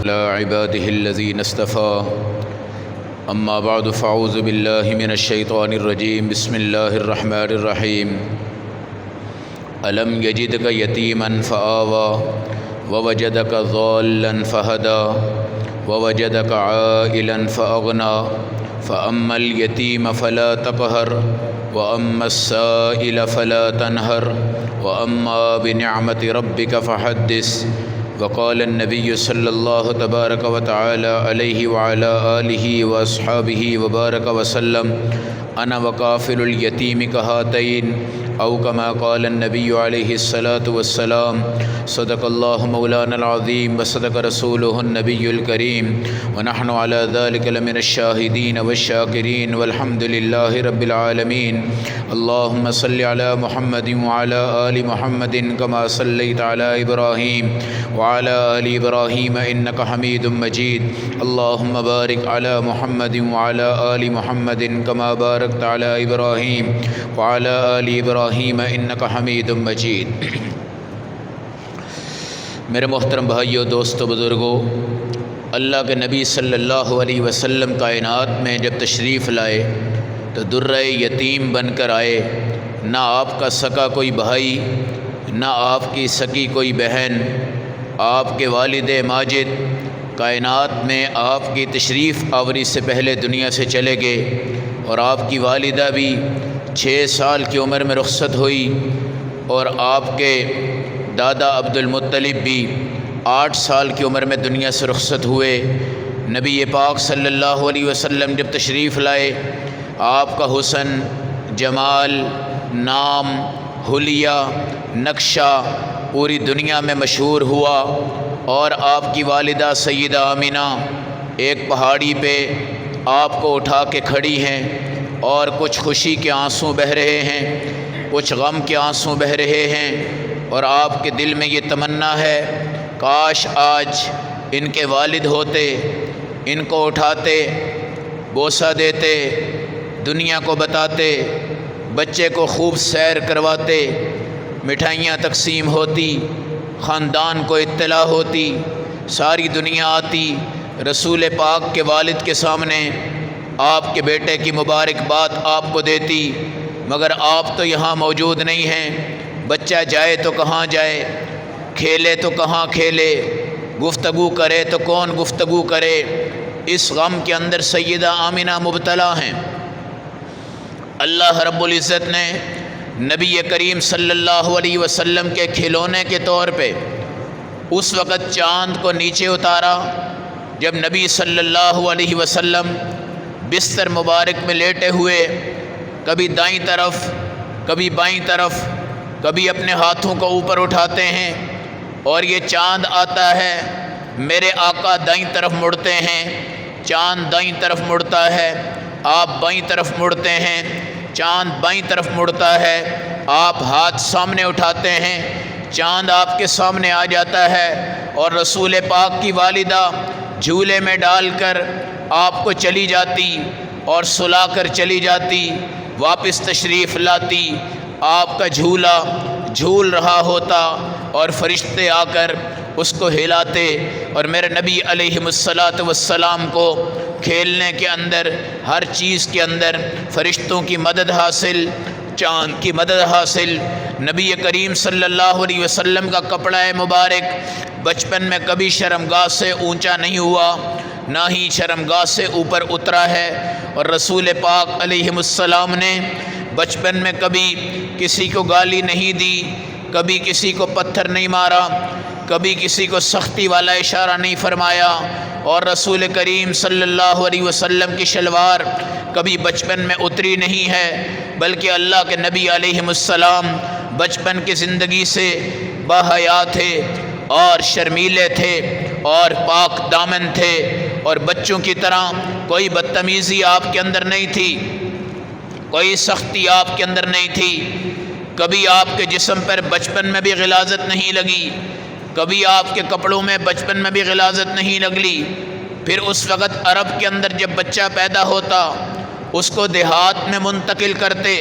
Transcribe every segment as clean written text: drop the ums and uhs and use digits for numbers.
على عباده الذين اصطفى أما بعد فأعوذ بالله من الشيطان الرجيم بسم الله الرحمن الرحيم ألم يجدك يتيما فآوى ووجدك ضالا فهدى ووجدك عائلا فأغنى فأما اليتيم فلا تقهر وأما السائل فلا تنهر وأما بنعمة ربك فحدث وقال النبي صلى الله تبارك وتعالى عليه وعلى آله وأصحابه وبارك وسلم أنا وكافل اليتيم كهاتين أو كما قال النبي عليه الصلاة والسلام صدق الله مولانا العظيم وصدق رسوله النبي الكريم ونحن على ذلك لمن الشاهدين والشاكرين والحمد لله رب العالمين اللهم صل على محمد وعلى آل محمد كما صليت على إبراهيم وعلى آل إبراهيم إنك حميد مجيد اللهم بارك على محمد وعلى آل محمد كما باركت على إبراهيم وعلى آل إبراهيم انک حمید مجید۔ میرے محترم بھائیوں، دوستو، بزرگوں، اللہ کے نبی صلی اللہ علیہ وسلم کائنات میں جب تشریف لائے تو درہ یتیم بن کر آئے۔ نہ آپ کا سکا کوئی بھائی، نہ آپ کی سکی کوئی بہن، آپ کے والد ماجد کائنات میں آپ کی تشریف آوری سے پہلے دنیا سے چلے گئے، اور آپ کی والدہ بھی 6 سال کی عمر میں رخصت ہوئی، اور آپ کے دادا عبد المطلب بھی 8 سال کی عمر میں دنیا سے رخصت ہوئے۔ نبی پاک صلی اللہ علیہ وسلم جب تشریف لائے، آپ کا حسن، جمال، نام، حلیہ، نقشہ پوری دنیا میں مشہور ہوا، اور آپ کی والدہ سیدہ آمینہ ایک پہاڑی پہ آپ کو اٹھا کے کھڑی ہیں، اور کچھ خوشی کے آنسو بہہ رہے ہیں، کچھ غم کے آنسو بہہ رہے ہیں، اور آپ کے دل میں یہ تمنا ہے کاش آج ان کے والد ہوتے، ان کو اٹھاتے، بوسہ دیتے، دنیا کو بتاتے، بچے کو خوب سیر کرواتے، مٹھائیاں تقسیم ہوتی، خاندان کو اطلاع ہوتی، ساری دنیا آتی، رسول پاک کے والد کے سامنے آپ کے بیٹے کی مبارک بات آپ کو دیتی، مگر آپ تو یہاں موجود نہیں ہیں۔ بچہ جائے تو کہاں جائے، کھیلے تو کہاں کھیلے، گفتگو کرے تو کون گفتگو کرے، اس غم کے اندر سیدہ آمینہ مبتلا ہیں۔ اللہ رب العزت نے نبی کریم صلی اللہ علیہ وسلم کے کھلونے کے طور پہ اس وقت چاند کو نیچے اتارا جب نبی صلی اللہ علیہ وسلم بستر مبارک میں لیٹے ہوئے کبھی دائیں طرف کبھی بائیں طرف کبھی اپنے ہاتھوں کو اوپر اٹھاتے ہیں، اور یہ چاند آتا ہے، میرے آقا دائیں طرف مڑتے ہیں، چاند دائیں طرف مڑتا ہے، آپ بائیں طرف مڑتے ہیں، چاند بائیں طرف مڑتا ہے، آپ ہاتھ سامنے اٹھاتے ہیں، چاند آپ کے سامنے آ جاتا ہے، اور رسول پاک کی والدہ جھولے میں ڈال کر آپ کو چلی جاتی اور سلا کر چلی جاتی، واپس تشریف لاتی، آپ کا جھولا جھول رہا ہوتا، اور فرشتے آ کر اس کو ہلاتے، اور میرے نبی علیہ الصلاۃ والسلام کو کھیلنے کے اندر، ہر چیز کے اندر فرشتوں کی مدد حاصل، چاند کی مدد حاصل۔ نبی کریم صلی اللہ علیہ وسلم کا کپڑا مبارک بچپن میں کبھی شرمگاہ سے اونچا نہیں ہوا، نہ ہی شرمگاہ سے اوپر اترا ہے، اور رسول پاک علیہ السلام نے بچپن میں کبھی کسی کو گالی نہیں دی، کبھی کسی کو پتھر نہیں مارا، کبھی کسی کو سختی والا اشارہ نہیں فرمایا، اور رسول کریم صلی اللہ علیہ وسلم کی شلوار کبھی بچپن میں اتری نہیں ہے، بلکہ اللہ کے نبی علیہ السلام بچپن کی زندگی سے باحیا تھے، اور شرمیلے تھے، اور پاک دامن تھے، اور بچوں کی طرح کوئی بدتمیزی آپ کے اندر نہیں تھی، کوئی سختی آپ کے اندر نہیں تھی، کبھی آپ کے جسم پر بچپن میں بھی غلاظت نہیں لگی، کبھی آپ کے کپڑوں میں بچپن میں بھی غلاظت نہیں لگی۔ پھر اس وقت عرب کے اندر جب بچہ پیدا ہوتا اس کو دیہات میں منتقل کرتے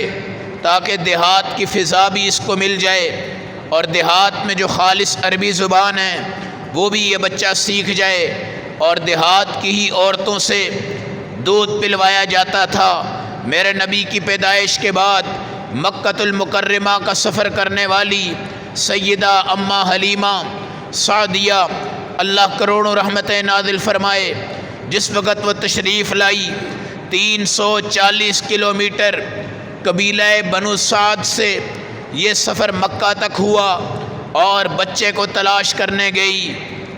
تاکہ دیہات کی فضا بھی اس کو مل جائے، اور دیہات میں جو خالص عربی زبان ہے وہ بھی یہ بچہ سیکھ جائے۔ اور دیہات کی ہی عورتوں سے دودھ پلوایا جاتا تھا۔ میرے نبی کی پیدائش کے بعد مکۃ المکرمہ کا سفر کرنے والی سیدہ اماں حلیمہ سعدیہ، اللہ کروڑوں رحمتیں نازل فرمائے، جس وقت وہ تشریف لائی 340 کلومیٹر قبیلہ بنو سعد سے یہ سفر مکہ تک ہوا، اور بچے کو تلاش کرنے گئی،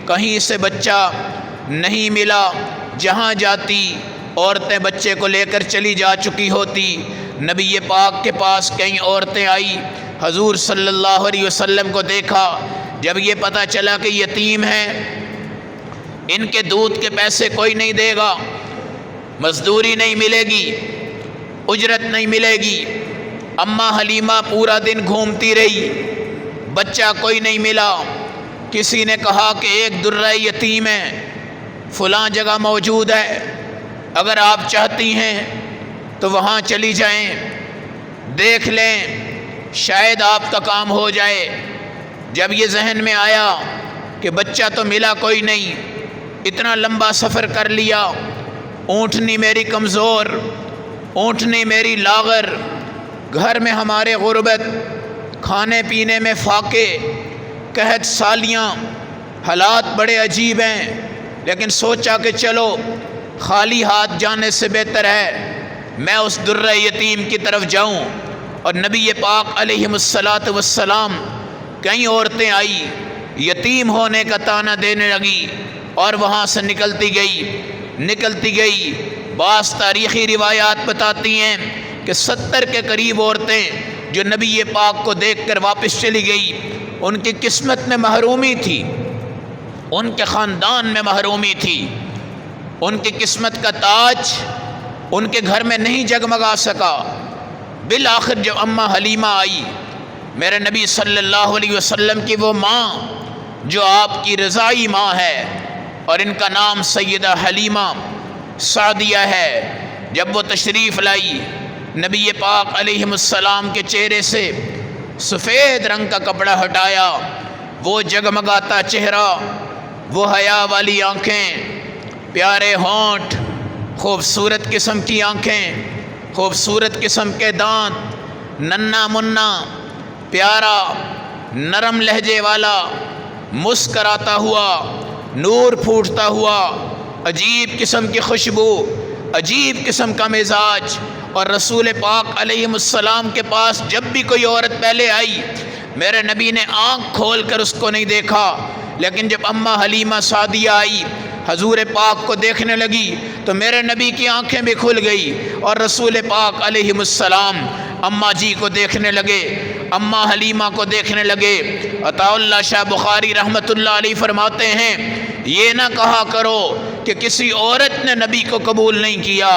کہیں سے بچہ نہیں ملا۔ جہاں جاتی عورتیں بچے کو لے کر چلی جا چکی ہوتی۔ نبی پاک کے پاس کئی عورتیں آئی، حضور صلی اللہ علیہ وسلم کو دیکھا۔ جب یہ پتہ چلا کہ یتیم ہیں، ان کے دودھ کے پیسے کوئی نہیں دے گا، مزدوری نہیں ملے گی، اجرت نہیں ملے گی، اماں حلیمہ پورا دن گھومتی رہی، بچہ کوئی نہیں ملا۔ کسی نے کہا کہ ایک درہ یتیم ہے، فلاں جگہ موجود ہے، اگر آپ چاہتی ہیں تو وہاں چلی جائیں، دیکھ لیں، شاید آپ کا کام ہو جائے۔ جب یہ ذہن میں آیا کہ بچہ تو ملا کوئی نہیں، اتنا لمبا سفر کر لیا، اونٹنی میری کمزور، اونٹنی میری لاغر، گھر میں ہمارے غربت، کھانے پینے میں فاقے، قحط سالیاں، حالات بڑے عجیب ہیں، لیکن سوچا کہ چلو خالی ہاتھ جانے سے بہتر ہے میں اس درہ یتیم کی طرف جاؤں۔ اور نبی پاک علیہ السلام کئی عورتیں آئی، یتیم ہونے کا طعنہ دینے لگی، اور وہاں سے نکلتی گئی۔ بعض تاریخی روایات بتاتی ہیں کہ 70 کے قریب عورتیں جو نبی پاک کو دیکھ کر واپس چلی گئی، ان کی قسمت میں محرومی تھی، ان کے خاندان میں محرومی تھی، ان کی قسمت کا تاج ان کے گھر میں نہیں جگمگا سکا۔ بالآخر جب اماں حلیمہ آئی، میرے نبی صلی اللہ علیہ وسلم کی وہ ماں جو آپ کی رضائی ماں ہے، اور ان کا نام سیدہ حلیمہ سعدیہ ہے، جب وہ تشریف لائی، نبی پاک علیہ السلام کے چہرے سے سفید رنگ کا کپڑا ہٹایا، وہ جگمگاتا چہرہ، وہ حیا والی آنکھیں، پیارے ہونٹ، خوبصورت قسم کی آنکھیں، خوبصورت قسم کے دانت، ننا منا پیارا نرم لہجے والا، مسکراتا ہوا، نور پھوٹتا ہوا، عجیب قسم کی خوشبو، عجیب قسم کا مزاج۔ اور رسول پاک علیہ السلام کے پاس جب بھی کوئی عورت پہلے آئی، میرے نبی نے آنکھ کھول کر اس کو نہیں دیکھا، لیکن جب اماں حلیمہ سعدیہ آئی، حضور پاک کو دیکھنے لگی، تو میرے نبی کی آنکھیں بھی کھل گئی، اور رسول پاک علیہ السلام اماں جی کو دیکھنے لگے، اماں حلیمہ کو دیکھنے لگے۔ عطا اللہ شاہ بخاری رحمۃ اللہ علیہ فرماتے ہیں، یہ نہ کہا کرو کہ کسی عورت نے نبی کو قبول نہیں کیا،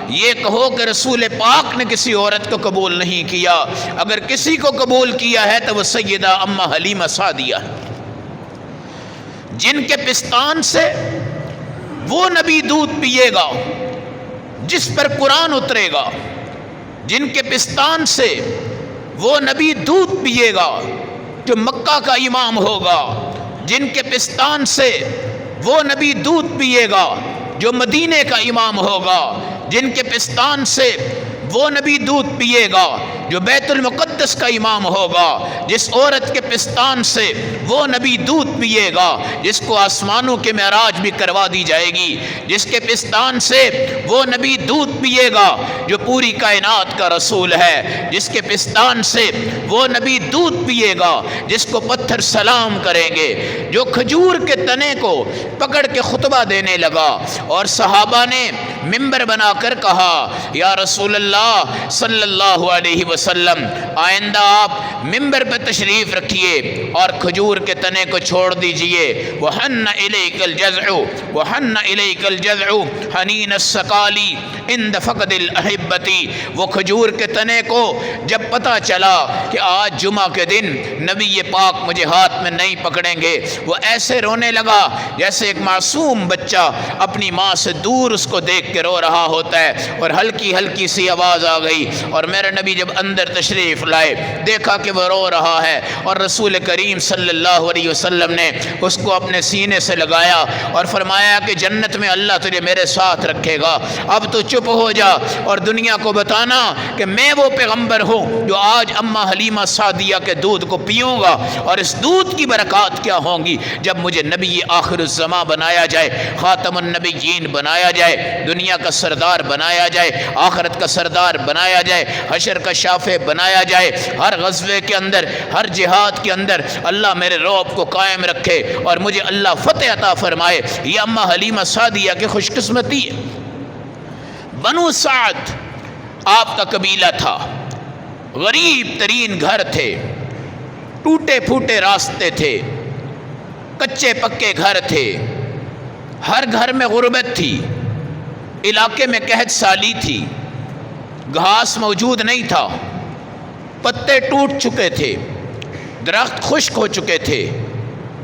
یہ کہو کہ رسول پاک نے کسی عورت کو قبول نہیں کیا۔ اگر کسی کو قبول کیا ہے تو وہ سیدہ اماں حلیمہ سعدیہ ہے، جن کے پستان سے وہ نبی دودھ پیے گا جس پر قرآن اترے گا، جن کے پستان سے وہ نبی دودھ پیے گا جو مکہ کا امام ہوگا، جن کے پستان سے وہ نبی دودھ پیے گا جو مدینے کا امام ہوگا، جن کے پستان سے وہ نبی دودھ پیے گا جو بیت المقدس کا امام ہوگا، جس عورت کے پستان سے وہ نبی دودھ پیے گا جس کو آسمانوں کے معراج بھی کروا دی جائے گی، جس کے پستان سے وہ نبی دودھ پیے گا جو پوری کائنات کا رسول ہے، جس کے پستان سے وہ نبی دودھ پیے گا جس کو پتھر سلام کریں گے، جو کھجور کے تنے کو پکڑ کے خطبہ دینے لگا، اور صحابہ نے ممبر بنا کر کہا، یا رسول اللہ صلی اللہ علیہ وسلم، آئندہ آپ ممبر پہ تشریف رکھیے اور کھجور کے تنے کو چھوڑ دیجئے۔ وَحَنَّ إِلَيْكَ الْجَزْعُ وَحَنَّ إِلَيْكَ الْجَزْعُ حَنِينَ السَّقَالِ عِنْدَ فَقْدِ الْأَحِبَّةِ۔ وہ کھجور کے تنے کو جب پتہ چلا کہ آج جمعہ کے دن نبی پاک مجھے ہاتھ میں نہیں پکڑیں گے، وہ ایسے رونے لگا جیسے ایک معصوم بچہ اپنی ماں سے دور اس کو دیکھ کے رو رہا ہوتا ہے، اور ہلکی ہلکی سی آواز آ گئی، اور میرے نبی جب اندر تشریف لائے، دیکھا کہ وہ رو رہا ہے، اور رسول کریم صلی اللہ علیہ وسلم نے اس کو اپنے سینے سے لگایا اور فرمایا کہ جنت میں اللہ تجھے میرے ساتھ رکھے گا، اب تو چپ ہو جا اور دنیا کو بتانا کہ میں وہ پیغمبر ہوں جو آج اماں حلیمہ سعدیہ کے دودھ کو پیوں گا، اور اس دودھ کی برکات کیا ہوں گی جب مجھے نبی آخر الزماں بنایا جائے، خاتم النبیین بنایا جائے، دنیا کا سردار بنایا جائے، آخرت کا سردار بنایا جائے، حشر کا شافع بنایا جائے، ہر غزوے کے اندر، ہر جہاد کے اندر اللہ میرے رعب کو قائم رکھے اور مجھے اللہ فتح عطا فرمائے۔ یہ اماں حلیمہ سعدیہ کی خوش قسمتی ہے۔ بنو سعد آپ کا قبیلہ تھا، غریب ترین گھر تھے، ٹوٹے پھوٹے راستے تھے، کچے پکے گھر تھے، ہر گھر میں غربت تھی، علاقے میں قحط سالی تھی، گھاس موجود نہیں تھا، پتے ٹوٹ چکے تھے، درخت خشک ہو چکے تھے،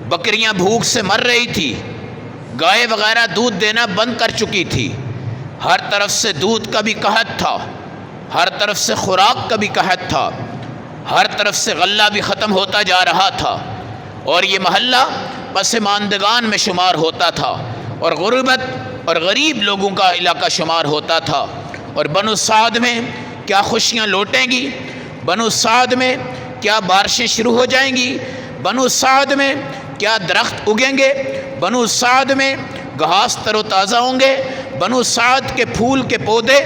بکریاں بھوک سے مر رہی تھی، گائے وغیرہ دودھ دینا بند کر چکی تھی، ہر طرف سے دودھ کا بھی قحط تھا، ہر طرف سے خوراک کا بھی قحط تھا، ہر طرف سے غلہ بھی ختم ہوتا جا رہا تھا، اور یہ محلہ پسماندگان میں شمار ہوتا تھا، اور غربت اور غریب لوگوں کا علاقہ شمار ہوتا تھا۔ اور بنو سعد میں کیا خوشیاں لوٹیں گی، بنو سعد میں کیا بارشیں شروع ہو جائیں گی، بنو سعد میں کیا درخت اگیں گے، بنو سعد میں گھاس تر و تازہ ہوں گے، بنو سعد کے پھول کے پودے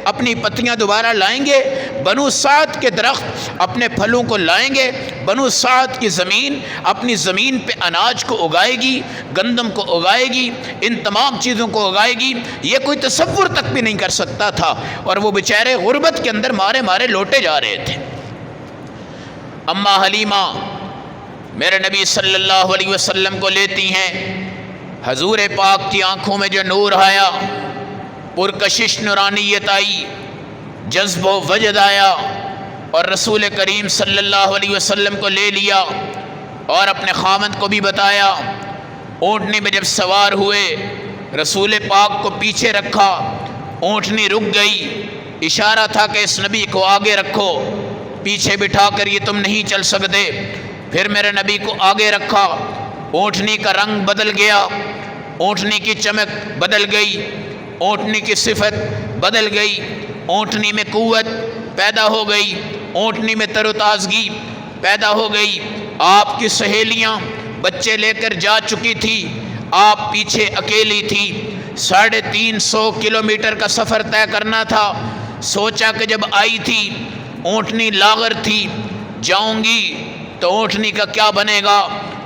اپنی پتیاں دوبارہ لائیں گے، بنو سعد کے درخت اپنے پھلوں کو لائیں گے، بنو سعد کی زمین اپنی زمین پہ اناج کو اگائے گی، گندم کو اگائے گی، ان تمام چیزوں کو اگائے گی، یہ کوئی تصور تک بھی نہیں کر سکتا تھا، اور وہ بیچارے غربت کے اندر مارے مارے لوٹے جا رہے تھے۔ اماں حلیمہ میرے نبی صلی اللہ علیہ وسلم کو لیتی ہیں، حضور پاک کی آنکھوں میں جو نور آیا، پرکشش نورانیت آئی، جذب و وجد آیا، اور رسول کریم صلی اللہ علیہ وسلم کو لے لیا اور اپنے خامند کو بھی بتایا۔ اونٹنی میں جب سوار ہوئے، رسول پاک کو پیچھے رکھا، اونٹنی رک گئی، اشارہ تھا کہ اس نبی کو آگے رکھو، پیچھے بٹھا کر یہ تم نہیں چل سکتے۔ پھر میرے نبی کو آگے رکھا، اونٹنی کا رنگ بدل گیا، اونٹنی کی چمک بدل گئی، اونٹنی کی صفت بدل گئی، اونٹنی میں قوت پیدا ہو گئی، اونٹنی میں تر و تازگی پیدا ہو گئی۔ آپ کی سہیلیاں بچے لے کر جا چکی تھی، آپ پیچھے اکیلی تھی، 350 کلومیٹر کا سفر طے کرنا تھا۔ سوچا کہ جب آئی تھی اونٹنی لاغر تھی، جاؤں گی تو اونٹنی کا کیا بنے گا،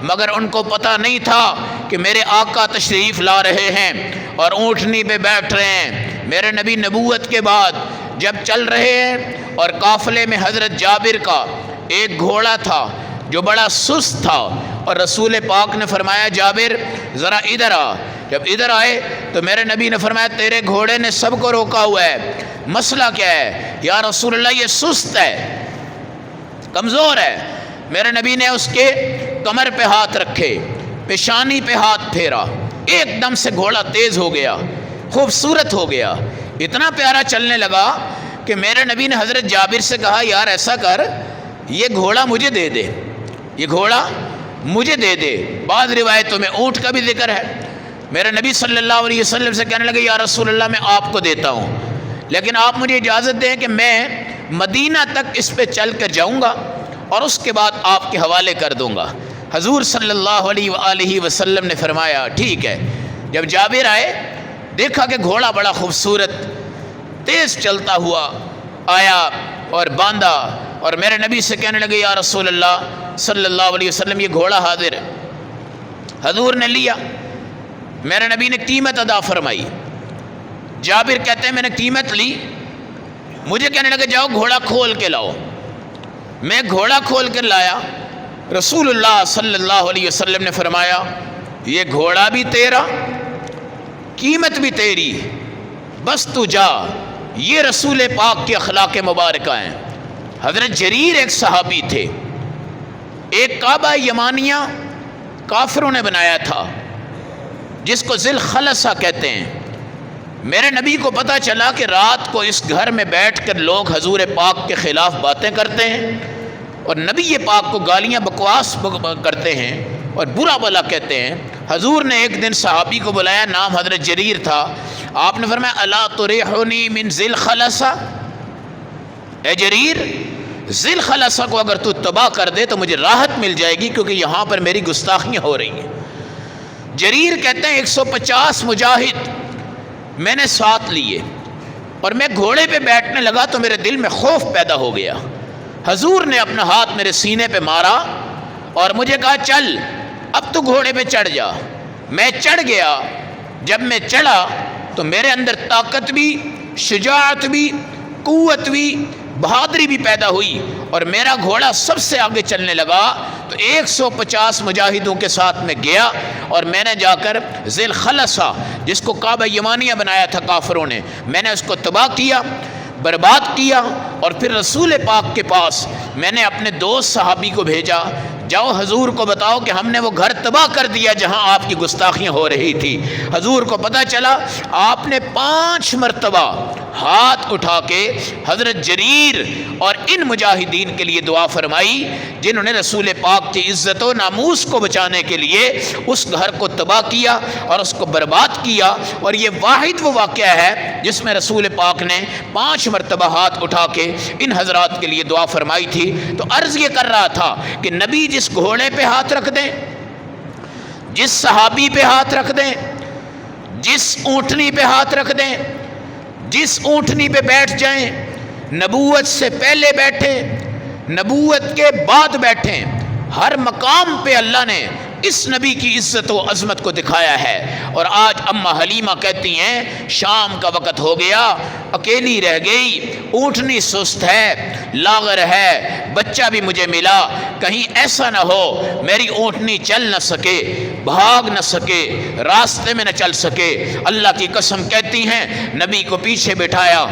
مگر ان کو پتہ نہیں تھا کہ میرے آقا تشریف لا رہے ہیں اور اونٹنی پہ بیٹھ رہے ہیں۔ میرے نبی نبوت کے بعد جب چل رہے ہیں، اور قافلے میں حضرت جابر کا ایک گھوڑا تھا جو بڑا سست تھا، اور رسول پاک نے فرمایا جابر ذرا ادھر آ۔ جب ادھر آئے تو میرے نبی نے فرمایا تیرے گھوڑے نے سب کو روکا ہوا ہے، مسئلہ کیا ہے؟ یا رسول اللہ یہ سست ہے، کمزور ہے۔ میرے نبی نے اس کے کمر پہ ہاتھ رکھے، پیشانی پہ ہاتھ پھیرا، ایک دم سے گھوڑا تیز ہو گیا، خوبصورت ہو گیا، اتنا پیارا چلنے لگا کہ میرے نبی نے حضرت جابر سے کہا یار ایسا کر، یہ گھوڑا مجھے دے دے، یہ گھوڑا مجھے دے دے۔ بعض روایتوں میں اونٹ کا بھی ذکر ہے۔ میرے نبی صلی اللہ علیہ وسلم سے کہنے لگے یا رسول اللہ میں آپ کو دیتا ہوں، لیکن آپ مجھے اجازت دیں کہ میں مدینہ تک اس پہ چل کر جاؤں گا اور اس کے بعد آپ کے حوالے کر دوں گا۔ حضور صلی اللہ علیہ وآلہ وسلم نے فرمایا ٹھیک ہے۔ جب جابر آئے، دیکھا کہ گھوڑا بڑا خوبصورت تیز چلتا ہوا آیا اور باندھا، اور میرے نبی سے کہنے لگے یا رسول اللہ صلی اللہ علیہ وسلم یہ گھوڑا حاضر ہے۔ حضور نے لیا، میرے نبی نے قیمت ادا فرمائی۔ جابر کہتے ہیں میں نے قیمت لی، مجھے کہنے لگے جاؤ گھوڑا کھول کے لاؤ۔ میں گھوڑا کھول کر لایا، رسول اللہ صلی اللہ علیہ وسلم نے فرمایا یہ گھوڑا بھی تیرا، قیمت بھی تیری، بس تو جا۔ یہ رسول پاک کے اخلاق مبارکہ ہیں۔ حضرت جریر ایک صحابی تھے، ایک کعبہ یمانیہ کافروں نے بنایا تھا جس کو ذی الخلصہ کہتے ہیں۔ میرے نبی کو پتہ چلا کہ رات کو اس گھر میں بیٹھ کر لوگ حضور پاک کے خلاف باتیں کرتے ہیں اور نبی پاک کو گالیاں بکواس کرتے ہیں اور برا بھلا کہتے ہیں۔ حضور نے ایک دن صحابی کو بلایا، نام حضرت جریر تھا۔ آپ نے فرمایا الا تریحنی من ذی الخلصہ، اے جریر ذی الخلصہ کو اگر تو تباہ کر دے تو مجھے راحت مل جائے گی، کیونکہ یہاں پر میری گستاخیاں ہو رہی ہیں۔ جریر کہتے ہیں 150 مجاہد میں نے ساتھ لیے اور میں گھوڑے پہ بیٹھنے لگا تو میرے دل میں خوف پیدا ہو گیا۔ حضور نے اپنا ہاتھ میرے سینے پہ مارا اور مجھے کہا چل اب تو گھوڑے پہ چڑھ جا۔ میں چڑھ گیا۔ جب میں چڑھا تو میرے اندر طاقت بھی، شجاعت بھی، قوت بھی، بہادری بھی پیدا ہوئی اور میرا گھوڑا سب سے آگے چلنے لگا۔ تو 150 مجاہدوں کے ساتھ میں گیا اور میں نے جا کر ذی الخلصہ، جس کو کعبہ یمانیہ بنایا تھا کافروں نے، میں نے اس کو تباہ کیا، برباد کیا۔ اور پھر رسول پاک کے پاس میں نے اپنے دوست صحابی کو بھیجا، جاؤ حضور کو بتاؤ کہ ہم نے وہ گھر تباہ کر دیا جہاں آپ کی گستاخیاں ہو رہی تھی۔ حضور کو پتہ چلا، آپ نے 5 مرتبہ ہاتھ اٹھا کے حضرت جریر اور ان مجاہدین کے لیے دعا فرمائی جنہوں نے رسول پاک کی عزت و ناموس کو بچانے کے لیے اس گھر کو تباہ کیا اور اس کو برباد کیا۔ اور یہ واحد وہ واقعہ ہے جس میں رسول پاک نے 5 مرتبہ ہاتھ اٹھا کے ان حضرات کے لیے دعا فرمائی تھی۔ تو عرض یہ کر رہا تھا کہ نبی جس گھوڑے پہ ہاتھ رکھ دیں، جس صحابی پہ ہاتھ رکھ دیں، جس اونٹنی پہ ہاتھ رکھ دیں، جس اونٹنی پہ بیٹھ جائیں، نبوت سے پہلے بیٹھیں، نبوت کے بعد بیٹھیں، ہر مقام پہ اللہ نے اس نبی کی عزت و عظمت کو دکھایا ہے۔ اور آج اماں حلیمہ کہتی ہیں شام کا وقت ہو گیا، اکیلی رہ گئی، اونٹنی سست ہے، لاغر ہے، بچہ بھی مجھے ملا، کہیں ایسا نہ ہو میری اونٹنی چل نہ سکے، بھاگ نہ سکے، راستے میں نہ چل سکے۔ اللہ کی قسم کہتی ہیں نبی کو پیچھے بٹھایا،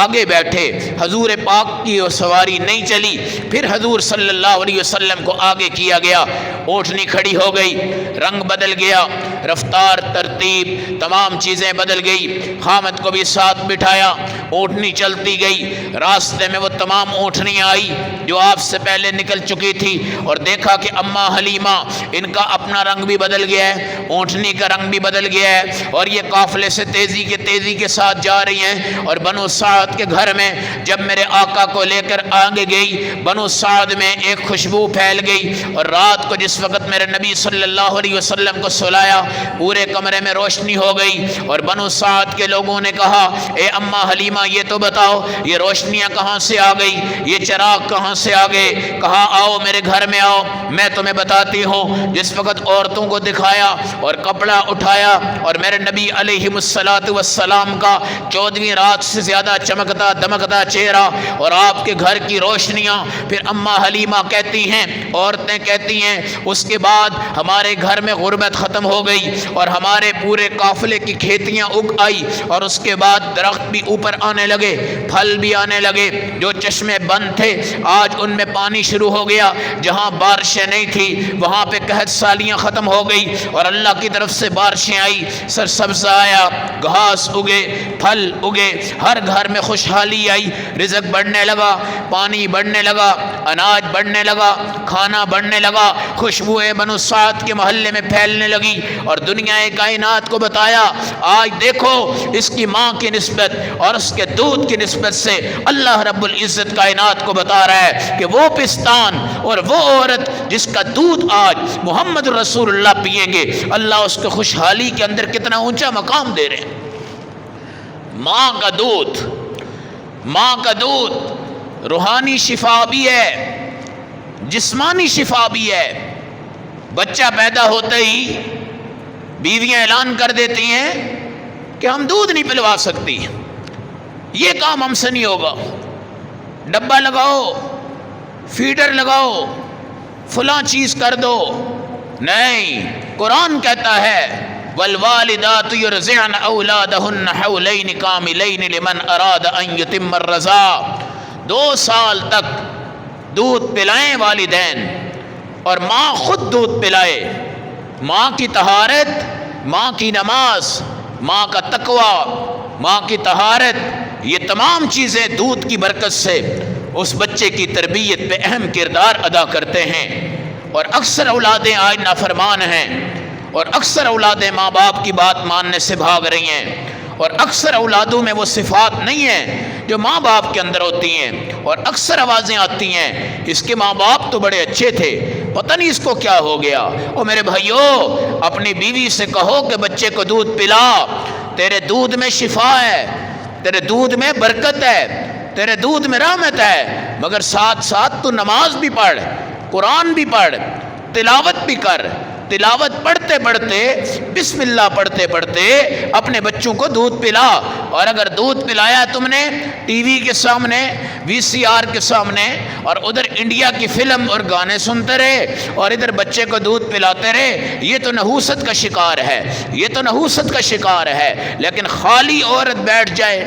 آگے بیٹھے، حضور پاک کی وہ سواری نہیں چلی، پھر حضور صلی اللہ علیہ وسلم کو آگے کیا گیا، اونٹنی کھڑی ہو گئی، رنگ بدل گیا، رفتار، ترتیب، تمام چیزیں بدل گئی، خامد کو بھی ساتھ بٹھایا، اونٹنی چلتی گئی، راستے میں وہ تمام اونٹنیاں آئی جو آپ سے پہلے نکل چکی تھی، اور دیکھا کہ اماں حلیمہ ان کا اپنا رنگ بھی بدل گیا ہے، اونٹنی کا رنگ بھی بدل گیا ہے، اور یہ قافلے سے تیزی کے ساتھ جا رہی ہیں۔ اور بنو سعد کے گھر میں جب میرے آقا کو لے کر آگے گئی، بنو سعد میں ایک خوشبو پھیل گئی، اور رات کو جس وقت میرے نبی صلی اللہ علیہ وسلم کو سلایا پورے کمرے میں روشنی ہو گئی، اور بنو سعد کے لوگوں نے کہا اے اماں حلیمہ یہ تو بتاؤ یہ روشنیاں کہاں سے آ گئی، یہ چراغ کہاں سے آ گئے؟ کہا آؤ میرے گھر میں آؤ، میں تمہیں بتاتی ہوں۔ جس وقت عورتوں کو دکھایا اور کپڑا اٹھایا، اور میرے نبی علیہ السلام کا 14ویں رات سے زیادہ چمکتا دمکتا چہرہ اور آپ کے گھر کی روشنیاں، پھر اماں حلیمہ کہتی ہیں، عورتیں کہتی ہیں اس کے بعد ہمارے گھر میں غربت ختم ہو گئی اور ہمارے پورے قافلے کی کھیتیاں اگ آئی، اور اس کے بعد درخت بھی اوپر آنے لگے، پھل بھی آنے لگے، جو چشمے بند تھے آج ان میں پانی شروع ہو گیا، جہاں بارشیں نہیں تھی وہاں پہ قحط سالیاں ختم ہو گئی اور اللہ کی طرف سے بارشیں آئی، سرسبز آیا، گھاس اگے، پھل اگے، ہر گھر میں خوشحالی آئی، رزق بڑھنے لگا، پانی بڑھنے لگا، اناج بڑھنے لگا، کھانا بڑھنے لگا، خوشبوئیں بنو سعد کے محلے میں پھیلنے لگی، اور دنیا کائنات کو بتایا آج دیکھو اس کی ماں کی نسبت اور اس کے دودھ کی نسبت سے اللہ رب العزت کائنات کو بتا رہا ہے کہ وہ پستان اور وہ عورت جس کا دودھ آج محمد رسول اللہ پئیں گے، اللہ اس کو خوشحالی کے اندر کتنا اونچا مقام دے رہے ہیں۔ ماں کا دودھ، ماں کا دودھ روحانی شفا بھی ہے، جسمانی شفا بھی ہے۔ بچہ پیدا ہوتے ہی بیویاں اعلان کر دیتی ہیں کہ ہم دودھ نہیں پلوا سکتی، یہ کام ہم سے نہیں ہوگا، ڈبہ لگاؤ، فیڈر لگاؤ، فلاں چیز کر دو۔ نہیں، قرآن کہتا ہے والوالدات یرضعن اولادہن حولین کاملین لمن اراد ان یتم الرضاع۔ 2 سال تک دودھ پلائیں والدین، اور ماں خود دودھ پلائے۔ ماں کی طہارت، ماں کی نماز، ماں کا تقوی، ماں کی طہارت، یہ تمام چیزیں دودھ کی برکت سے اس بچے کی تربیت پہ اہم کردار ادا کرتے ہیں۔ اور اکثر اولادیں آج نافرمان ہیں، اور اکثر اولادیں ماں باپ کی بات ماننے سے بھاگ رہی ہیں، اور اکثر اولادوں میں وہ صفات نہیں ہیں جو ماں باپ کے اندر ہوتی ہیں، اور اکثر آوازیں آتی ہیں اس کے ماں باپ تو بڑے اچھے تھے، پتہ نہیں اس کو کیا ہو گیا۔ اور میرے بھائیوں، اپنی بیوی سے کہو کہ بچے کو دودھ پلا، تیرے دودھ میں شفا ہے، تیرے دودھ میں برکت ہے، تیرے دودھ میں رحمت ہے، مگر ساتھ ساتھ تو نماز بھی پڑھ، قرآن بھی پڑھ، تلاوت بھی کر۔ تلاوت پڑھتے پڑھتے، بسم اللہ پڑھتے پڑھتے اپنے بچوں کو دودھ پلا۔ اور اگر دودھ پلایا تم نے ٹی وی کے سامنے، وی سی آر کے سامنے، اور ادھر انڈیا کی فلم اور گانے سنتے رہے اور ادھر بچے کو دودھ پلاتے رہے، یہ تو نحوست کا شکار ہے، یہ تو نحوست کا شکار ہے۔ لیکن خالی عورت بیٹھ جائے،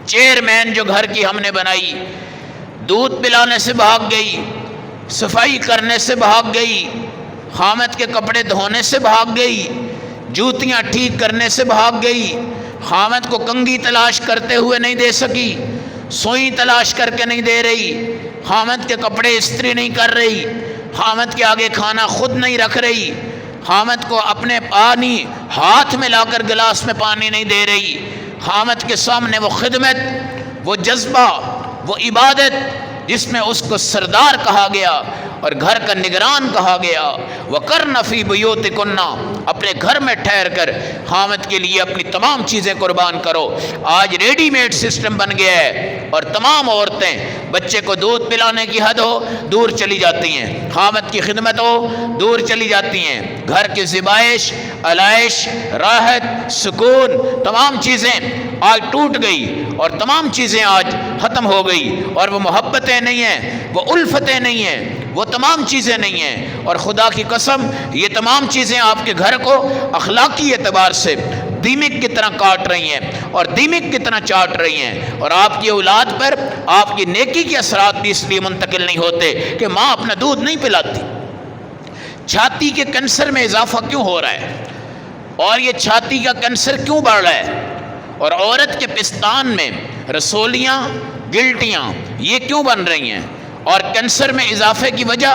چیئرمین جو گھر کی ہم نے بنائی، دودھ پلانے سے بھاگ گئی، صفائی کرنے سے بھاگ گئی، خامد کے کپڑے دھونے سے بھاگ گئی، جوتیاں ٹھیک کرنے سے بھاگ گئی، خامد کو کنگھی تلاش کرتے ہوئے نہیں دے سکی، سوئی تلاش کر کے نہیں دے رہی، خامد کے کپڑے استری نہیں کر رہی، خامد کے آگے کھانا خود نہیں رکھ رہی، خامد کو اپنے پانی ہاتھ میں لا کر گلاس میں پانی نہیں دے رہی، خامد کے سامنے وہ خدمت، وہ جذبہ، وہ عبادت جس میں اس کو سردار کہا گیا اور گھر کا نگران کہا گیا، وَقَرْنَ فِي بُيُوتِكُنَّ، اپنے گھر میں ٹھہر کر خامد کے لیے اپنی تمام چیزیں قربان کرو۔ آج ریڈی میڈ سسٹم بن گیا ہے اور تمام عورتیں بچے کو دودھ پلانے کی حد ہو دور چلی جاتی ہیں، خامد کی خدمت ہو دور چلی جاتی ہیں، گھر کی زبائش، علائش، راحت، سکون، تمام چیزیں آج ٹوٹ گئی اور تمام چیزیں آج ختم ہو گئی، اور وہ محبتیں نہیں ہیں، وہ الفتیں نہیں ہیں، وہ تمام چیزیں نہیں ہیں۔ اور خدا کی قسم یہ تمام چیزیں آپ کے گھر کو اخلاقی اعتبار سے دیمک کی طرح کاٹ رہی ہیں اور دیمک کی طرح چاٹ رہی ہیں، اور آپ کی اولاد پر آپ کی نیکی کے اثرات بھی اس لیے منتقل نہیں ہوتے کہ ماں اپنا دودھ نہیں پلاتی۔ چھاتی کے کینسر میں اضافہ کیوں ہو رہا ہے، اور یہ چھاتی کا کینسر کیوں بڑھ رہا ہے، اور عورت کے پستان میں رسولیاں، گلٹیاں یہ کیوں بن رہی ہیں، اور کینسر میں اضافے کی وجہ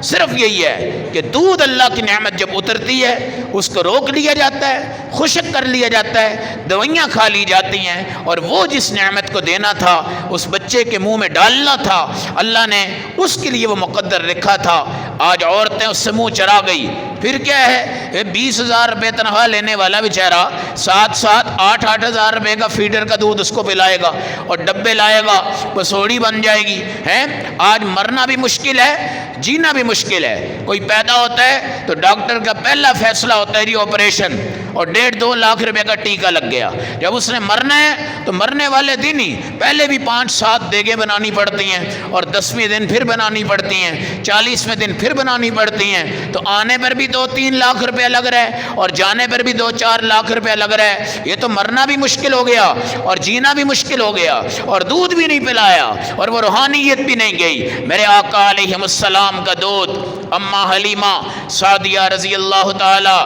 صرف یہی ہے کہ دودھ اللہ کی نعمت جب اترتی ہے اس کو روک لیا جاتا ہے، خشک کر لیا جاتا ہے، دوائیاں کھا لی جاتی ہیں، اور وہ جس نعمت کو دینا تھا، اس بچے کے منہ میں ڈالنا تھا، اللہ نے اس کے لیے وہ مقدر رکھا تھا، آج عورتیں اس سے منہ چرا گئی۔ پھر کیا ہے، 20,000 روپے تنخواہ لینے والا بیچارہ 7,000-8,000 روپے کا فیڈر کا دودھ اس کو پلائے گا اور ڈبے لائے گا، بسوڑی بن جائے گی ہیں۔ آج مرنا بھی مشکل ہے، جینا بھی مشکل ہے۔ کوئی پیدا ہوتا ہے تو ڈاکٹر کا پہلا فیصلہ ہوتا ہے آپریشن، اور 1.5-2 لاکھ روپے کا ٹیکہ لگ گیا۔ جب اس نے مرنا ہے تو مرنے والے دن ہی پہلے بھی 5-7 دیگیں بنانی پڑتی ہیں، اور 10ویں دن پھر بنانی پڑتی ہیں، 40ویں دن پھر بنانی پڑتی ہیں، تو آنے پر بھی 2-3 لاکھ روپے لگ رہا ہے اور جانے پر بھی 2-4 لاکھ روپے لگ رہا ہے۔ یہ تو مرنا بھی مشکل ہو گیا اور جینا بھی مشکل ہو گیا، اور دودھ بھی نہیں پلایا اور وہ روحانیت بھی نہیں گئی۔ میرے آقا علیہ السلام کا دودھ اماں حلیمہ سعدیہ رضی اللہ تعالی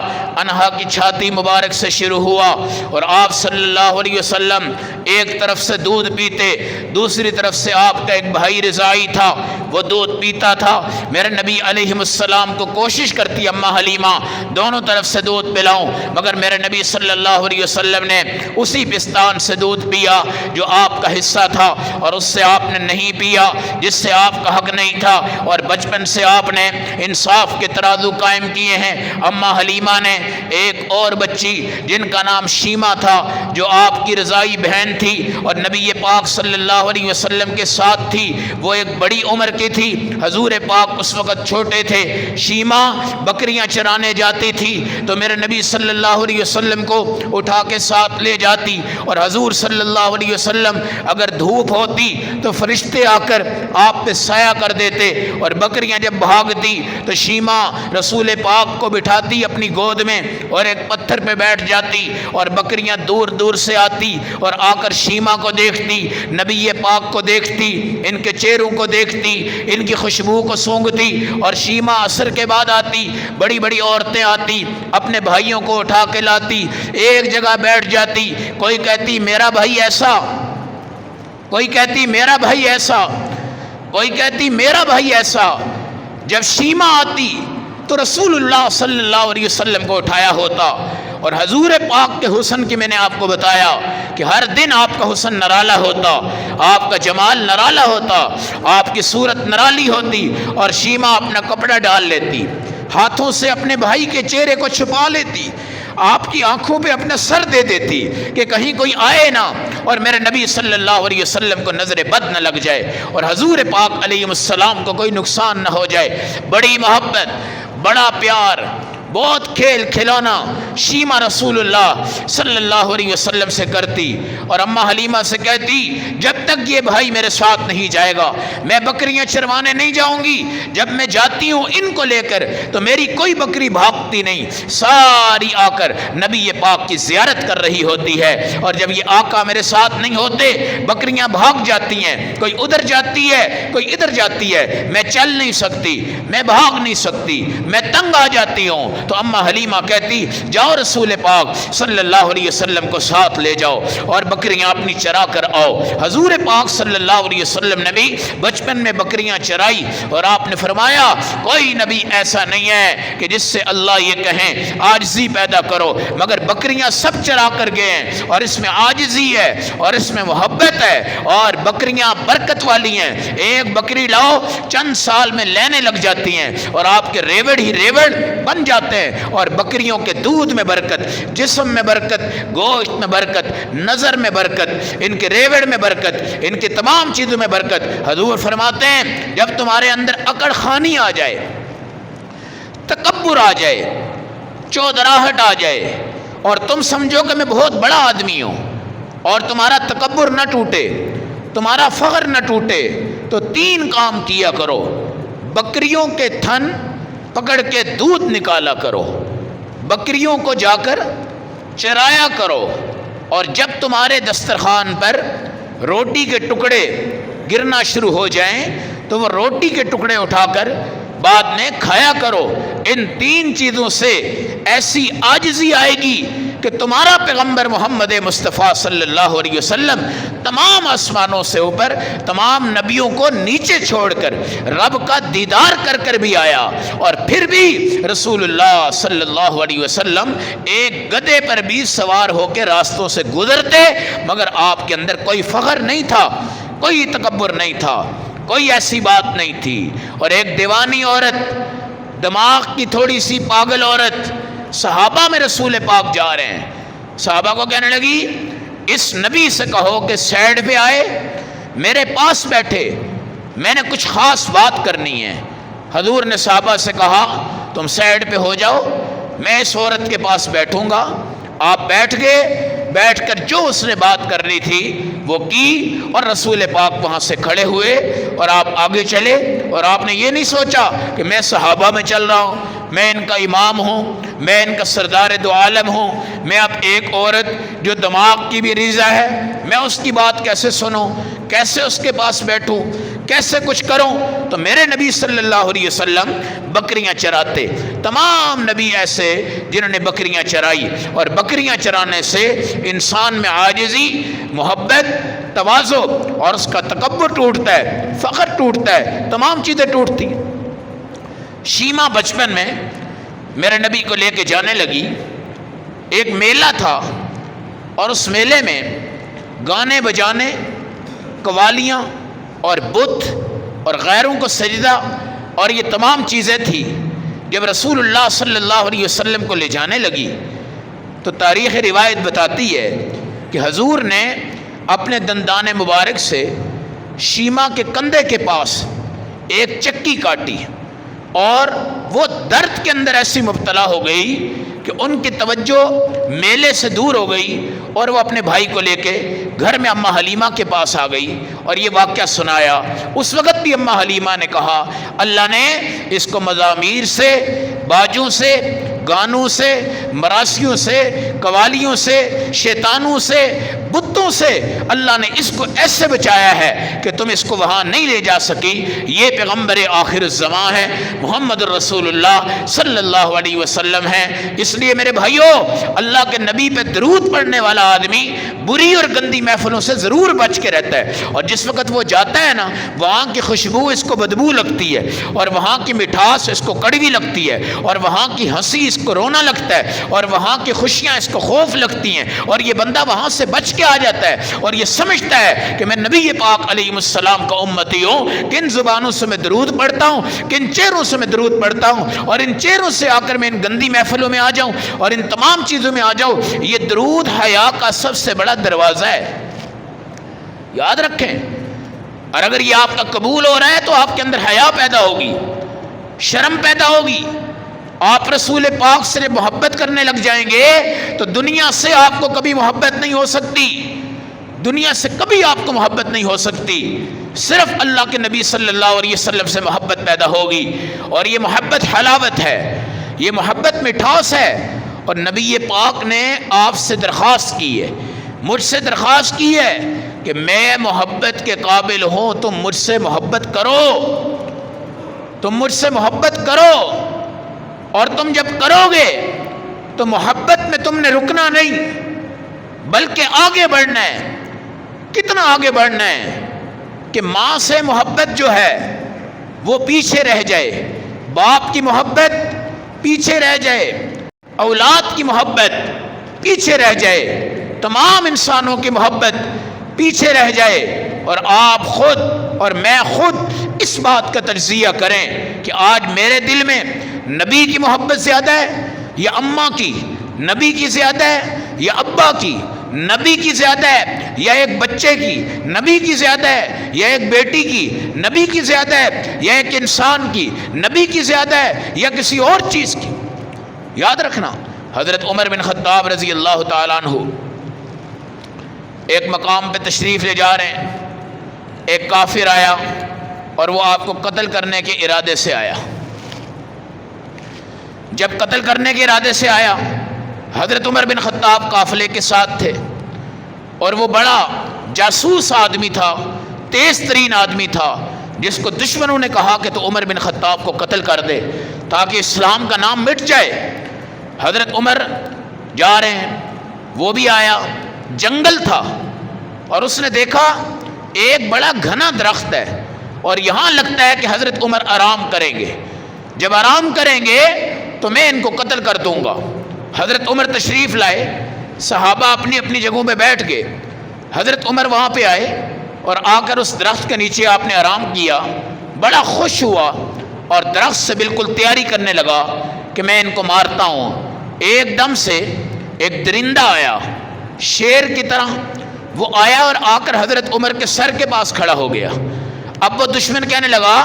عنہا کی چھاتی مبارک سے شروع ہوا، اور آپ صلی اللہ علیہ وسلم ایک طرف سے دودھ پیتے، دوسری طرف سے آپ کا ایک بھائی رضائی تھا وہ دودھ پیتا تھا۔ میرے نبی علیہ السلام کو کوشش کرتی اماں حلیمہ دونوں طرف سے دودھ پلاؤں، مگر میرے نبی صلی اللہ علیہ وسلم نے اسی پستان سے دودھ پیا جو آپ کا حصہ تھا، اور اس سے آپ نے نہیں پیا جس سے آپ کا حق نہیں تھا، اور بچپن سے آپ نے انصاف کے ترازو قائم کیے ہیں۔ اماں حلیمہ نے ایک اور بچی جن کا نام شیمہ تھا، جو آپ کی رضائی بہن تھی اور نبی پاک صلی اللہ علیہ وسلم کے ساتھ تھی، وہ ایک بڑی عمر کی تھی، حضور پاک اس وقت چھوٹے تھے۔ شیمہ بکریاں چرانے جاتی تھی تو میرے نبی صلی اللہ علیہ وسلم کو اٹھا کے ساتھ لے جاتی، اور حضور صلی اللہ علیہ وسلم اگر دھوپ ہوتی تو فرشتے آ کر آپ پہ سایہ کر دیتے، اور بکریاں جب بھاگتی تو شیمہ رسول پاک کو بٹھاتی اپنی گود میں میں اور ایک پتھر پہ بیٹھ جاتی اور بکریاں دور دور سے آتی اور آ کر شیما کو دیکھتی، نبی پاک کو دیکھتی، ان کے چہروں کو دیکھتی، ان کی خوشبو کو سونگھتی، اور شیما عصر کے بعد آتی، بڑی بڑی عورتیں آتی، اپنے بھائیوں کو اٹھا کے لاتی، ایک جگہ بیٹھ جاتی، کوئی کہتی میرا بھائی ایسا، کوئی کہتی میرا بھائی ایسا، کوئی کہتی میرا بھائی ایسا۔ جب شیما آتی تو رسول اللہ صلی اللہ علیہ وسلم کو اٹھایا ہوتا، اور حضور پاک کے حسن کی میں نے آپ کو بتایا کہ ہر دن آپ کا حسن نرالا ہوتا، آپ کا جمال نرالا ہوتا، آپ کی صورت نرالی ہوتی، اور شیما اپنا کپڑا ڈال لیتی، ہاتھوں سے اپنے بھائی کے چہرے کو چھپا لیتی، آپ کی آنکھوں پہ اپنا سر دے دیتی کہ کہیں کوئی آئے نہ اور میرے نبی صلی اللہ علیہ وسلم کو نظر بد نہ لگ جائے اور حضور پاک علیہ السلام کو کوئی نقصان نہ ہو جائے۔ بڑی محبت، بڑا پیار، بہت کھیل کھلونا شیما رسول اللہ صلی اللہ علیہ وسلم سے کرتی، اور اماں حلیمہ سے کہتی جب تک یہ بھائی میرے ساتھ نہیں جائے گا میں بکریاں چروانے نہیں جاؤں گی، جب میں جاتی ہوں ان کو لے کر تو میری کوئی بکری بھاگتی نہیں، ساری آ کر نبی پاک کی زیارت کر رہی ہوتی ہے، اور جب یہ آقا میرے ساتھ نہیں ہوتے بکریاں بھاگ جاتی ہیں، کوئی ادھر جاتی ہے کوئی ادھر جاتی ہے، میں چل نہیں سکتی، میں بھاگ نہیں سکتی، میں تنگ آ جاتی ہوں۔ تو اماں حلیمہ کہتی جاؤ رسول پاک صلی اللہ علیہ وسلم کو ساتھ لے جاؤ اور بکریاں اپنی چرا کر آؤ۔ حضور پاک صلی اللہ علیہ وسلم نے بھی بچپن میں بکریاں چرائی، اور آپ نے فرمایا کوئی نبی ایسا نہیں ہے کہ جس سے اللہ یہ کہیں عاجزی پیدا کرو، مگر بکریاں سب چرا کر گئے ہیں، اور اس میں عاجزی ہے اور اس میں محبت ہے، اور بکریاں برکت والی ہیں، ایک بکری لاؤ چند سال میں لینے لگ جاتی ہیں اور آپ کے ریوڑ ہی ریوڑ بن جاتے ہیں، اور بکریوں کے دودھ میں برکت، جسم میں برکت، گوشت میں برکت، نظر میں برکت، ان کے ریوڑ میں برکت، ان کی تمام چیزوں میں برکت۔ حضور فرماتے ہیں جب تمہارے اندر اکڑ خانی آ جائے، تکبر آ جائے، چودراہٹ آ جائے، اور تم سمجھو کہ میں بہت بڑا آدمی ہوں، اور تمہارا تکبر نہ ٹوٹے، تمہارا فخر نہ ٹوٹے، تو تین کام کیا کرو۔ بکریوں کے تھن پکڑ کے دودھ نکالا کرو، بکریوں کو جا کر چرایا کرو، اور جب تمہارے دسترخوان پر روٹی کے ٹکڑے گرنا شروع ہو جائیں تو وہ روٹی کے ٹکڑے اٹھا کر بعد میں کھایا کرو۔ ان تین چیزوں سے ایسی عاجزی آئے گی کہ تمہارا پیغمبر محمد مصطفیٰ صلی اللہ علیہ وسلم تمام آسمانوں سے اوپر تمام نبیوں کو نیچے چھوڑ کر رب کا دیدار کر کر بھی آیا، اور پھر بھی رسول اللہ صلی اللہ علیہ وسلم ایک گدھے پر بھی سوار ہو کے راستوں سے گزرتے، مگر آپ کے اندر کوئی فخر نہیں تھا، کوئی تکبر نہیں تھا، کوئی ایسی بات نہیں تھی۔ اور ایک دیوانی عورت، دماغ کی تھوڑی سی پاگل عورت صحابہ میں رسول پاک جا رہے ہیں، صحابہ کو کہنے لگی اس نبی سے کہو کہ سائیڈ پہ آئے، میرے پاس بیٹھے، میں نے کچھ خاص بات کرنی ہے۔ حضور نے صحابہ سے کہا تم سائیڈ پہ ہو جاؤ، میں اس عورت کے پاس بیٹھوں گا۔ آپ بیٹھ گئے، بیٹھ کر جو اس نے بات کرنی تھی وہ کی، اور رسول پاک وہاں سے کھڑے ہوئے اور آپ آگے چلے، اور آپ نے یہ نہیں سوچا کہ میں صحابہ میں چل رہا ہوں، میں ان کا امام ہوں، میں ان کا سردار دو عالم ہوں، میں اب ایک عورت جو دماغ کی بھی ریزہ ہے میں اس کی بات کیسے سنوں، کیسے اس کے پاس بیٹھوں، کیسے کچھ کروں۔ تو میرے نبی صلی اللہ علیہ وسلم بکریاں چراتے، تمام نبی ایسے جنہوں نے بکریاں چرائی، اور بکریاں چرانے سے انسان میں عاجزی، محبت، تواضع اور اس کا تکبر ٹوٹتا ہے، فخر ٹوٹتا ہے، تمام چیزیں تٹوٹتی۔ شیما بچپن میں میرے نبی کو لے کے جانے لگی، ایک میلہ تھا، اور اس میلے میں گانے بجانے، قوالیاں اور بت اور غیروں کو سجدہ اور یہ تمام چیزیں تھی۔ جب رسول اللہ صلی اللہ علیہ وسلم کو لے جانے لگی تو تاریخ روایت بتاتی ہے کہ حضور نے اپنے دندان مبارک سے شیما کے کندھے کے پاس ایک چکی کاٹی، اور وہ درد کے اندر ایسی مبتلا ہو گئی کہ ان کی توجہ میلے سے دور ہو گئی، اور وہ اپنے بھائی کو لے کے گھر میں اماں حلیمہ کے پاس آ گئی اور یہ واقعہ سنایا۔ اس وقت بھی اماں حلیمہ نے کہا اللہ نے اس کو مزامیر سے، باجوں سے، گانوں سے، مراسیوں سے، قوالیوں سے، شیطانوں سے، بتوں سے اللہ نے اس کو ایسے بچایا ہے کہ تم اس کو وہاں نہیں لے جا سکی۔ یہ پیغمبر آخر الزمان ہے، محمد الرسول اللہ صلی اللہ علیہ وسلم ہے۔ اس لیے میرے بھائیوں، اللہ کے نبی پہ درود پڑھنے والا آدمی بری اور گندی محفلوں سے ضرور بچ کے رہتا ہے، اور جس وقت وہ جاتا ہے نا، وہاں کی خوشبو اس کو بدبو لگتی ہے، اور وہاں کی مٹھاس اس کو کڑوی لگتی ہے، اور وہاں کی ہنسی اس کو رونا لگتا ہے، اور وہاں کی خوشیاں اس کو خوف لگتی ہیں، اور یہ بندہ وہاں سے بچ کے آ جاتا ہے اور یہ سمجھتا ہے کہ میں نبی پاک علیہ السلام کا امتی ہوں، کن زبانوں سے میں درود پڑھتا ہوں، کن چہروں سے میں درود پڑھتا ہوں، اور ان چہروں سے آ کر میں ان گندی محفلوں میں آ جاؤں اور ان تمام چیزوں میں آ جاؤں۔ یہ درود حیا کا سب سے بڑا دروازہ ہے، یاد رکھیں۔ اور اگر یہ آپ کا قبول ہو رہا ہے تو آپ کے اندر حیا پیدا ہوگی، شرم پیدا ہوگی، آپ رسول پاک سے محبت کرنے لگ جائیں گے تو دنیا سے آپ کو کبھی محبت نہیں ہو سکتی، دنیا سے کبھی آپ کو محبت نہیں ہو سکتی، صرف اللہ کے نبی صلی اللہ علیہ وسلم سے محبت پیدا ہوگی۔ اور یہ محبت حلاوت ہے، یہ محبت مٹھاس ہے، اور نبی پاک نے آپ سے درخواست کی ہے، مجھ سے درخواست کی ہے کہ میں محبت کے قابل ہوں، تم مجھ سے محبت کرو، تم مجھ سے محبت کرو، اور تم جب کرو گے تو محبت میں تم نے رکنا نہیں بلکہ آگے بڑھنا ہے۔ کتنا آگے بڑھنا ہے کہ ماں سے محبت جو ہے وہ پیچھے رہ جائے، باپ کی محبت پیچھے رہ جائے، اولاد کی محبت پیچھے رہ جائے، تمام انسانوں کی محبت پیچھے رہ جائے، اور آپ خود اور میں خود اس بات کا تجزیہ کریں کہ آج میرے دل میں نبی کی محبت زیادہ ہے یا اماں کی، نبی کی زیادہ ہے یا ابا کی، نبی کی زیادہ ہے یا ایک بچے کی، نبی کی زیادہ ہے یا ایک بیٹی کی، نبی کی زیادہ ہے یا ایک انسان کی، نبی کی زیادہ ہے یا کسی اور چیز کی۔ یاد رکھنا، حضرت عمر بن خطاب رضی اللہ تعالیٰ عنہ ایک مقام پہ تشریف لے جا رہے ہیں، ایک کافر آیا اور وہ آپ کو قتل کرنے کے ارادے سے آیا۔ جب قتل کرنے کے ارادے سے آیا، حضرت عمر بن خطاب قافلے کے ساتھ تھے، اور وہ بڑا جاسوس آدمی تھا، تیز ترین آدمی تھا، جس کو دشمنوں نے کہا کہ تو عمر بن خطاب کو قتل کر دے تاکہ اسلام کا نام مٹ جائے۔ حضرت عمر جا رہے ہیں، وہ بھی آیا، جنگل تھا، اور اس نے دیکھا ایک بڑا گھنا درخت ہے، اور یہاں لگتا ہے کہ حضرت عمر آرام کریں گے، جب آرام کریں گے تو میں ان کو قتل کر دوں گا۔ حضرت عمر تشریف لائے، صحابہ اپنی اپنی جگہوں پہ بیٹھ گئے، حضرت عمر وہاں پہ آئے اور آ کر اس درخت کے نیچے آپ نے آرام کیا، بڑا خوش ہوا اور درخت سے بالکل تیاری کرنے لگا کہ میں ان کو مارتا ہوں۔ ایک دم سے ایک درندہ آیا، شیر کی طرح وہ آیا اور آ کر حضرت عمر کے سر کے پاس کھڑا ہو گیا۔ اب وہ دشمن کہنے لگا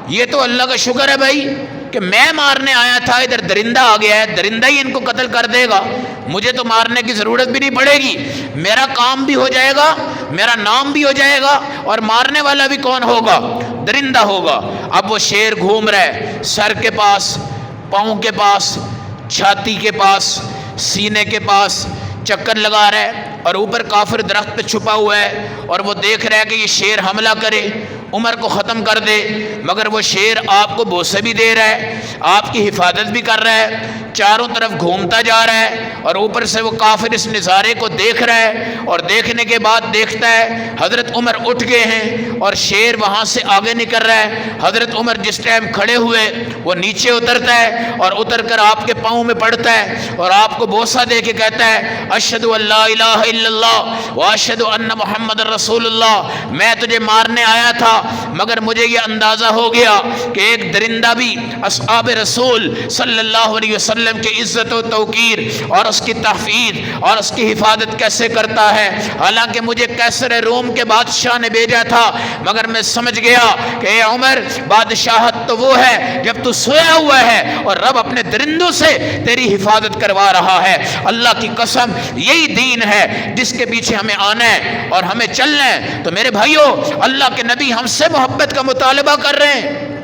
یہ تو اللہ کا شکر ہے بھائی کہ میں مارنے آیا تھا، ادھر درندہ آ گیا ہے، درندہ ہی ان کو قتل کر دے گا، مجھے تو مارنے کی ضرورت بھی نہیں پڑے گی، میرا کام بھی ہو جائے گا، میرا نام بھی ہو جائے گا، اور مارنے والا بھی کون ہوگا؟ درندہ ہوگا۔ اب وہ شیر گھوم رہا ہے، سر کے پاس، پاؤں کے پاس، چھاتی کے پاس، سینے کے پاس چکر لگا رہا ہے، اور اوپر کافر درخت پہ چھپا ہوا ہے، اور وہ دیکھ رہا ہے کہ یہ شیر حملہ کرے، عمر کو ختم کر دے، مگر وہ شیر آپ کو بوسے بھی دے رہا ہے، آپ کی حفاظت بھی کر رہا ہے، چاروں طرف گھومتا جا رہا ہے، اور اوپر سے وہ کافر اس نظارے کو دیکھ رہا ہے، اور دیکھنے کے بعد دیکھتا ہے حضرت عمر اٹھ گئے ہیں اور شیر وہاں سے آگے نکل رہا ہے۔ حضرت عمر جس ٹائم کھڑے ہوئے وہ نیچے اترتا ہے، اور اتر کر آپ کے پاؤں میں پڑتا ہے، اور آپ کو بوسہ دے کے کہتا ہے اشہد ان لا الہ الا اللہ واشہد ان محمد رسول اللہ، میں تجھے مارنے آیا تھا مگر مجھے یہ اندازہ ہو گیا کہ ایک درندہ بھی اصحاب رسول صلی اللہ علیہ وسلم کی عزت و توقیر اور اس کی تحفیظ اور اس کی حفاظت کیسے کرتا ہے، حالانکہ مجھے کیسر روم کے بادشاہ نے بھیجا تھا، مگر میں سمجھ گیا کہ اے عمر بادشاہت تو وہ ہے جب تو سویا ہوا ہے اور رب اپنے درندوں سے تیری حفاظت کروا رہا ہے۔ اللہ کی قسم یہی دین ہے جس کے پیچھے ہمیں آنا ہے اور ہمیں چلنا ہے۔ تو میرے بھائیوں، اللہ کے نبی ہم سے محبت کا مطالبہ کر رہے ہیں،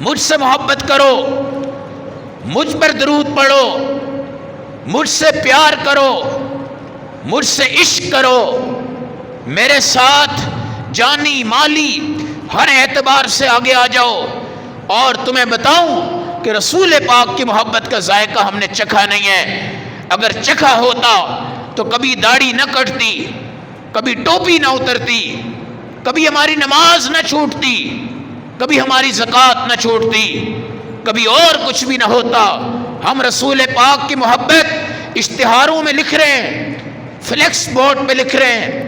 مجھ سے محبت کرو، مجھ پر درود پڑھو، مجھ سے پیار کرو، مجھ سے عشق کرو، میرے ساتھ جانی مالی ہر اعتبار سے آگے آ جاؤ، اور تمہیں بتاؤں کہ رسول پاک کی محبت کا ذائقہ ہم نے چکھا نہیں ہے۔ اگر چکھا ہوتا تو کبھی داڑھی نہ کٹتی، کبھی ٹوپی نہ اترتی، کبھی ہماری نماز نہ چھوٹتی، کبھی ہماری زکوٰۃ نہ چھوٹتی، کبھی اور کچھ بھی نہ ہوتا۔ ہم رسول پاک کی محبت اشتہاروں میں لکھ رہے ہیں، فلیکس بورڈ پہ لکھ رہے ہیں،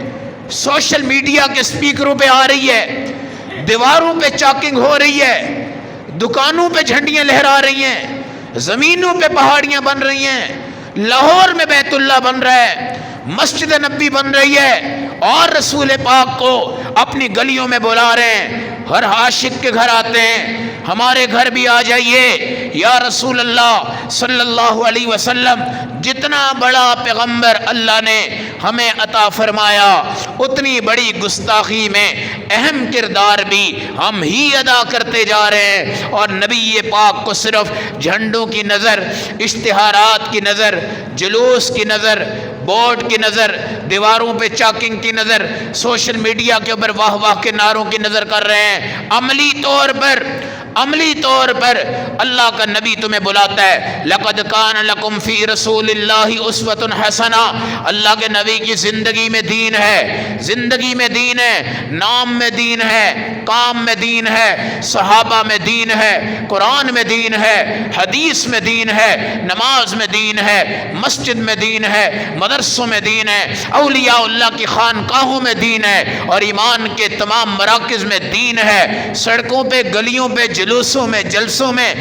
سوشل میڈیا کے سپیکروں پہ آ رہی ہے، دیواروں پہ چاکنگ ہو رہی ہے، دکانوں پہ جھنڈیاں لہرا رہی ہیں، زمینوں پہ پہاڑیاں بن رہی ہیں، لاہور میں بیت اللہ بن رہا ہے، مسجد نبی بن رہی ہے، اور رسول پاک کو اپنی گلیوں میں بلا رہے ہیں، ہر عاشق کے گھر آتے ہیں۔ ہمارے گھر بھی آ جائیے یا رسول اللہ صلی اللہ علیہ وسلم۔ جتنا بڑا پیغمبر اللہ نے ہمیں عطا فرمایا، اتنی بڑی گستاخی میں اہم کردار بھی ہم ہی ادا کرتے جا رہے ہیں، اور نبی پاک کو صرف جھنڈوں کی نظر، اشتہارات کی نظر، جلوس کی نظر، بورڈ کی نظر، دیواروں پہ چاکنگ کی نظر، سوشل میڈیا کے اوپر واہ واہ کے نعروں کی نظر کر رہے ہیں۔ عملی طور پر اللہ کا نبی تمہیں بلاتا ہے، لقد کان لکم فی رسول اللہ اسوۃ حسنہ۔ اللہ کے نبی کی زندگی میں دین ہے، زندگی میں دین ہے، نام میں دین ہے، کام میں دین ہے، صحابہ میں دین ہے، قرآن میں دین ہے، حدیث میں دین ہے، نماز میں دین ہے، مسجد میں دین ہے، مدرسوں میں دین ہے، اولیاء اللہ کی خانقاہوں میں دین ہے، اور ایمان کے تمام مراکز میں دین ہے۔ سڑکوں پہ، گلیوں پہ، جلوسوں میں، جلسوں میں،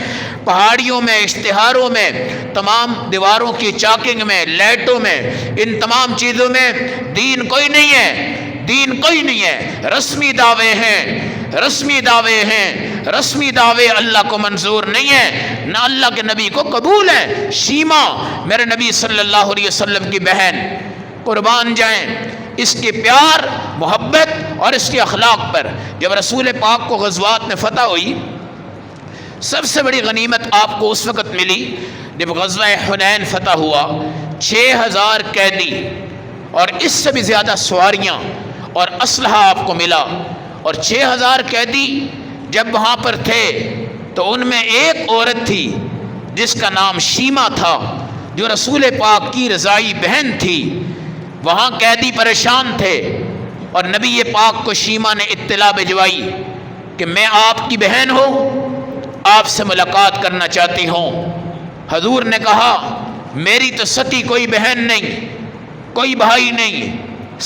پہاڑیوں میں، اشتہاروں میں، تمام دیواروں کی چاکنگ میں، لائٹوں میں، ان تمام چیزوں میں دین کوئی نہیں ہے، دین کوئی نہیں ہے۔ رسمی دعوے ہیں، رسمی دعوے ہیں، رسمی دعوے اللہ کو منظور نہیں ہیں، نہ اللہ کے نبی کو قبول ہے۔ شیما میرے نبی صلی اللہ علیہ وسلم کی بہن، قربان جائیں اس کے پیار، محبت اور اس کے اخلاق پر۔ جب رسول پاک کو غزوات میں فتح ہوئی، سب سے بڑی غنیمت آپ کو اس وقت ملی جب غزوہ حنین فتح ہوا۔ 6000 قیدی اور اس سے بھی زیادہ سواریاں اور اسلحہ آپ کو ملا، اور 6000 قیدی جب وہاں پر تھے تو ان میں ایک عورت تھی جس کا نام شیما تھا، جو رسول پاک کی رضائی بہن تھی۔ وہاں قیدی پریشان تھے، اور نبی پاک کو شیما نے اطلاع بھجوائی کہ میں آپ کی بہن ہوں، آپ سے ملاقات کرنا چاہتی ہوں۔ حضور نے کہا میری تو سکی کوئی بہن نہیں، کوئی بھائی نہیں۔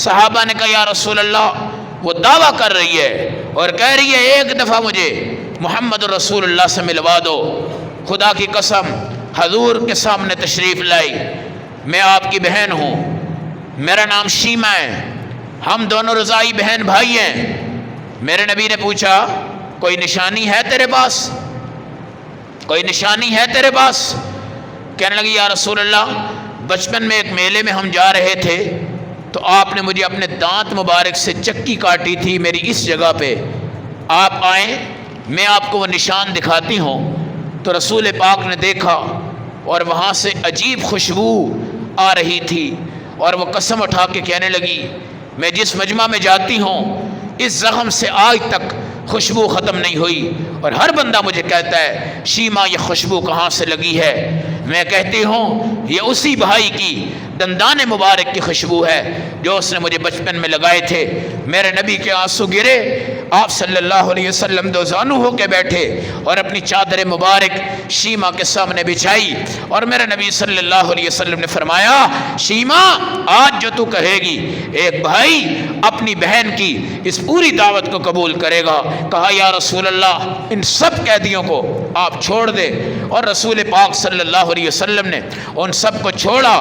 صحابہ نے کہا یا رسول اللہ وہ دعویٰ کر رہی ہے اور کہہ رہی ہے ایک دفعہ مجھے محمد رسول اللہ سے ملوا دو۔ خدا کی قسم حضور کے سامنے تشریف لائی، میں آپ کی بہن ہوں، میرا نام شیما ہے، ہم دونوں رضائی بہن بھائی ہیں۔ میرے نبی نے پوچھا کوئی نشانی ہے تیرے پاس؟ کوئی نشانی ہے تیرے پاس؟ کہنے لگی یا رسول اللہ بچپن میں ایک میلے میں ہم جا رہے تھے تو آپ نے مجھے اپنے دانت مبارک سے چکی کاٹی تھی میری اس جگہ پہ، آپ آئیں میں آپ کو وہ نشان دکھاتی ہوں۔ تو رسول پاک نے دیکھا اور وہاں سے عجیب خوشبو آ رہی تھی، اور وہ قسم اٹھا کے کہنے لگی میں جس مجمع میں جاتی ہوں اس زخم سے آج تک خوشبو ختم نہیں ہوئی، اور ہر بندہ مجھے کہتا ہے شیما یہ خوشبو کہاں سے لگی ہے؟ میں کہتی ہوں یہ اسی بھائی کی دندان مبارک کی خوشبو ہے جو اس نے مجھے بچپن میں لگائے تھے۔ میرے نبی کے آنسو گرے، آپ صلی اللہ علیہ وسلم دو زانو ہو کے بیٹھے اور اپنی چادر مبارک شیما کے سامنے بچھائی، اور میرے نبی صلی اللہ علیہ وسلم نے فرمایا شیما آج جو تو کہے گی ایک بھائی اپنی بہن کی اس پوری دعوت کو قبول کرے گا۔ کہا یا رسول اللہ ان سب قیدیوں کو آپ چھوڑ دے، اور رسول پاک صلی اللہ علیہ وسلم نے ان سب کو چھوڑا،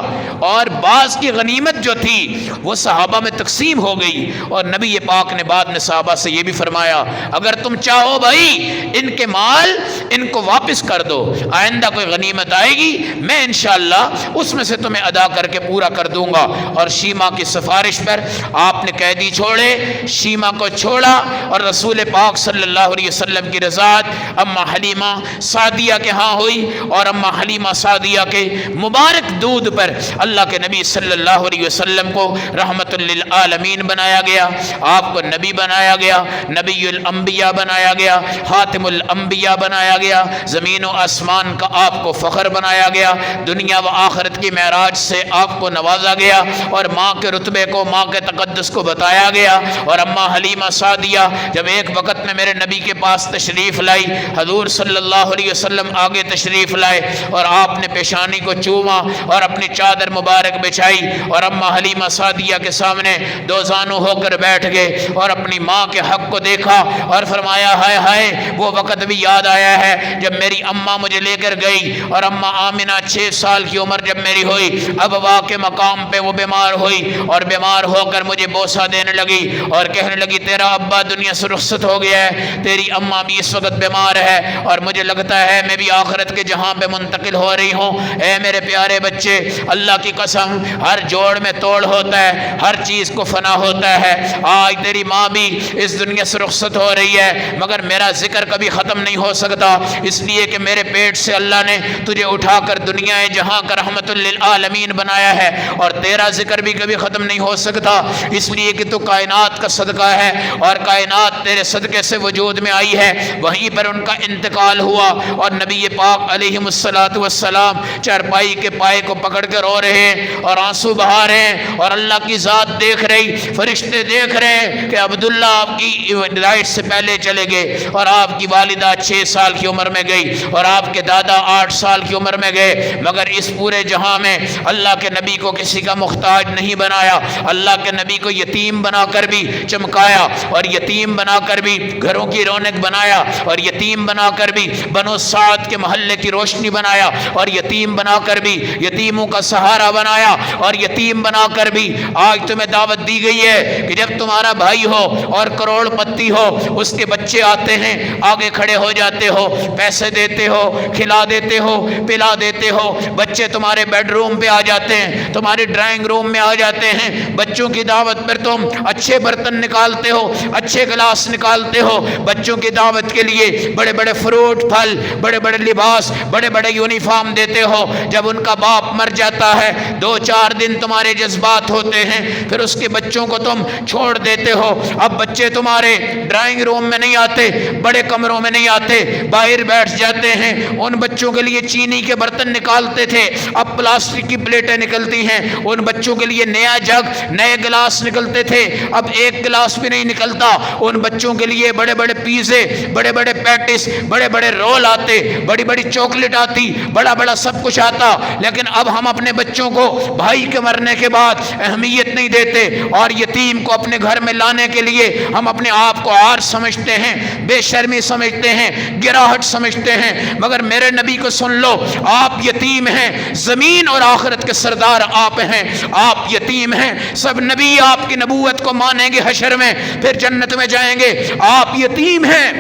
اور بعض کی غنیمت جو تھی وہ صحابہ میں تقسیم ہو گئی، اور نبی پاک نے بعد میں صحابہ سے یہ بھی فرمایا اگر تم چاہو بھائی ان کے مال ان کو واپس کر دو، آئندہ کوئی غنیمت آئے گی میں انشاءاللہ اس میں سے تمہیں ادا کر کے پورا کر دوں گا۔ اور شیما کی سفارش پر آپ نے قیدی چھوڑے، شیما کو چھوڑا، اور رسول پاک صلی اللہ علیہ وسلم کی رضاعت اما حلیمہ سعدیہ کے ہاں ہوئی اور اماں حلیمہ سعدیہ کے مبارک دودھ پر اللہ کے نبی صلی اللہ علیہ وسلم کو رحمت للعالمین بنایا گیا، آپ کو نبی بنایا گیا، نبی الانبیاء بنایا گیا، خاتم الانبیاء بنایا گیا، زمین و آسمان کا آپ کو فخر بنایا گیا، دنیا و آخرت کی معراج سے آپ کو نوازا گیا اور ماں کے رتبے کو، ماں کے تقدس کو بتایا گیا۔ اور اماں حلیمہ سعدیہ جب ایک وقت میں میرے نبی کے پاس تشریف لائی، حضور صلی اللہ علیہ وسلم آگے تشریف لائے اور آپ نے پیشانی کو چوما اور اپنی چادر مبارک بچھائی اور اماں حلیمہ سعدیہ کے سامنے دو زانو ہو کر بیٹھ گئے اور اپنی ماں کے حق کو دیکھا اور فرمایا ہائے ہائے وہ وقت بھی یاد آیا ہے جب میری اماں مجھے لے کر گئی اور اماں آمنہ 6 سال کی عمر جب میری ہوئی، ابوا کے مقام پہ وہ بیمار ہوئی اور بیمار ہو کر مجھے بوسہ دینے لگی اور کہنے لگی تیرا ابا دنیا سے رخصت ہو گیا ہے، تیری اماں بھی اس وقت بیمار ہے اور مجھے لگتا ہے میں بھی آخرت کے جہاں پہ منتقل ہو رہی ہوں۔ اے میرے پیارے بچے، اللہ کی قسم ہر جوڑ میں توڑ ہوتا ہے، ہر چیز کو فنا ہوتا ہے، آج تیری ماں بھی اس دنیا سے رخصت ہو رہی ہے مگر میرا ذکر کبھی ختم نہیں ہو سکتا، اس لیے کہ میرے پیٹ سے اللہ نے تجھے اٹھا کر دنیا جہاں کا رحمت للعالمین بنایا ہے اور تیرا ذکر بھی کبھی ختم نہیں ہو سکتا، اس لیے کہ تو کائنات کا صدقہ ہے اور کائنات تیرے صدقے سے وجود میں آئی ہے۔ وہیں پر ان کا انتقال ہوا اور نبی پاک علیہ السلام چارپائی کے پائے کو پکڑ کے رو رہے ہیں اور آنسو بہا رہے ہیں اور اللہ کی ذات دیکھ رہی، فرشتے دیکھ رہے ہیں کہ عبداللہ آپ کی رائٹ سے پہلے چلے گئے اور آپ کی والدہ 6 سال کی عمر میں گئی اور آپ کے دادا 8 سال کی عمر میں گئے، مگر اس پورے جہاں میں اللہ کے نبی کو کسی کا محتاج نہیں بنایا، اللہ کے نبی کو یتیم بنا کر بھی چمکایا اور یتیم بنا کر بھی گھروں کی رونق بنایا اور یتیم بنا کر بھی بنو سعد کے محلے کی روشنی بنایا اور یتیم بنا کر بھی یتیموں کا سہارا بنایا اور یتیم بنا کر بھی آج تمہیں دعوت دی گئی ہے کہ جب تمہارا بھائی ہو اور کروڑ پتی ہو، اس کے بچے آتے ہیں آگے کھڑے ہو جاتے ہو، پیسے دیتے ہو، کھلا دیتے ہو، پلا دیتے ہو، بچے تمہارے بیڈ روم پہ آ جاتے ہیں، تمہارے ڈرائنگ روم میں آ جاتے ہیں، بچوں کی دعوت پر تم اچھے برتن نکالتے ہو، اچھے گلاس نکالتے ہو، بچوں کی دعوت کے لیے بڑے بڑے فروٹ پھل، بڑے بڑے لباس، بڑے بڑے یونیفارم دیتے ہو۔ جب ان کا باپ مر جاتا ہے 2-4 دن تمہارے جذبات ہوتے ہیں، پھر اس کے بچوں کو تم چھوڑ دیتے ہو۔ اب بچے تمہارے ڈرائنگ روم میں نہیں آتے، بڑے کمروں میں نہیں آتے، باہر بیٹھ جاتے ہیں۔ ان بچوں کے لیے چینی کے برتن نکالتے تھے، اب پلاسٹک کی پلیٹیں نکلتی ہیں۔ ان بچوں کے لیے نیا جگ، نئے گلاس نکلتے تھے، اب ایک گلاس بھی نہیں نکلتا۔ ان بچوں کے لیے بڑے بڑے پیزے، بڑے بڑے پیٹس، بڑے بڑے رول آتے، بڑی بڑی چاکلیٹ آتی، بڑا بڑا سب کچھ آتا، لیکن اب ہم اپنے بچوں کو بھائی کے مرنے کے بعد اہمیت نہیں دیتے اور یتیم کو اپنے گھر میں لانے کے لیے ہم اپنے آپ کو عار سمجھتے ہیں، بے شرمی سمجھتے ہیں، گراہٹ سمجھتے ہیں۔ مگر میرے نبی کو سن لو، آپ یتیم ہیں، زمین اور آخرت کے سردار آپ ہیں، آپ یتیم ہیں۔ سب نبی آپ کی نبوت کو مانیں گے حشر میں، پھر جنت میں جائیں گے۔ آپ یتیم ہیں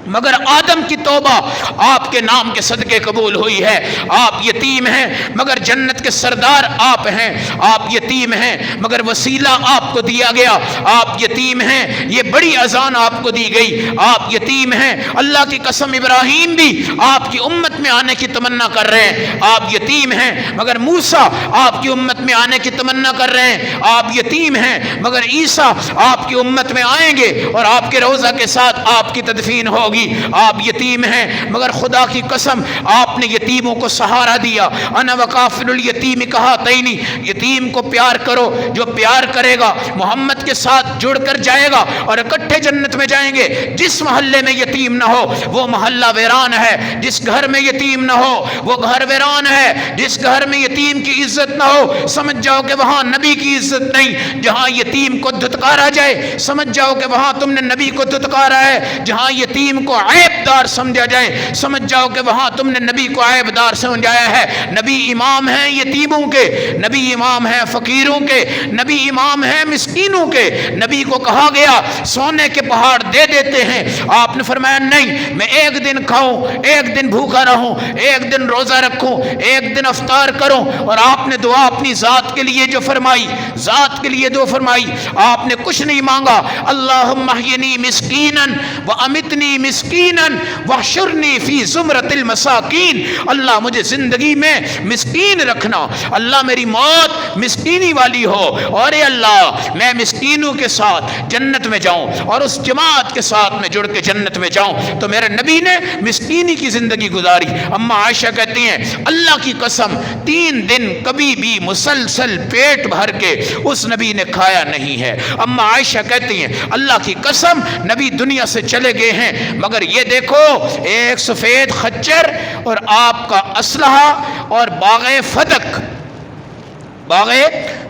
مگر آدم کی توبہ آپ کے نام کے صدقے قبول ہوئی ہے۔ آپ یتیم ہیں مگر جنت کے سردار آپ ہیں۔ آپ یتیم ہیں مگر وسیلہ آپ کو دیا گیا۔ آپ یتیم ہیں، یہ بڑی اذان آپ کو دی گئی۔ آپ یتیم ہیں، اللہ کی قسم ابراہیم بھی آپ کی امت میں آنے کی تمنا کر رہے ہیں۔ آپ یتیم ہیں مگر موسیٰ آپ کی امت میں آنے کی تمنا کر رہے ہیں۔ آپ یتیم ہیں مگر عیسیٰ آپ کی امت میں آئیں گے اور آپ کے روضہ کے ساتھ آپ کی تدفین ہوگی۔ آپ یتیم ہیں مگر خدا کی قسم آپ نے یتیموں کو سہارا دیا۔ انا وکافل الیتیم کہاتین، یتیم کو پیار کرو، جو پیار کرے گا محمد کے ساتھ جڑ کر جائے گا اور اکٹھے جنت میں جائیں گے۔ جس محلے میں یتیم نہ ہو وہ محلہ ویران ہے، جس گھر میں یتیم نہ ہو وہ گھر ویران ہے، جس گھر میں یتیم کی عزت نہ ہو سمجھ جاؤ کہ وہاں نبی کی عزت نہیں۔ جہاں یتیم کو دھتکارا جائے سمجھ جاؤ کہ وہاں تم نے نبی کو دھتکارا ہے۔ جہاں یتیم کو عیب دار سمجھا جائے سمجھ جاؤ کہ وہاں تم نے نبی کو عیب دار سمجھایا ہے۔ نبی امام ہیں یتیموں کے، نبی امام ہیں فقیروں کے، نبی امام ہیں مسکینوں کے۔ نبی کو کہا گیا سونے کے پہاڑ دے دیتے ہیں، آپ نے فرمایا نہیں، میں ایک دن کھاؤں، ایک دن بھوکا رہوں، ایک دن روزہ رکھوں، ایک دن افطار کروں۔ اور آپ نے دعا اپنی ذات کے لیے جو فرمائی، ذات کے لیے دعا فرمائی، آپ نے کچھ نہیں مانگا، اللہم احینی مسکینا و امتنی مسکینن واحشرنی فی زمرۃ المساکین، اللہ مجھے زندگی میں مسکین رکھنا، اللہ میری موت مسکینی والی ہو، اور اے اللہ میں مسکینوں کے ساتھ جنت میں جاؤں اور اس جماعت کے ساتھ میں جڑ کے جنت میں جاؤں۔ تو میرے نبی نے مسکینی کی زندگی گزاری۔ اما عائشہ کہتی ہیں اللہ کی قسم 3 دن کبھی بھی مسلسل پیٹ بھر کے اس نبی نے کھایا نہیں ہے۔ اما عائشہ کہتی ہیں اللہ کی قسم نبی دنیا سے چلے گئے ہیں مگر یہ دیکھو ایک سفید خچر اور آپ کا اسلحہ اور باغ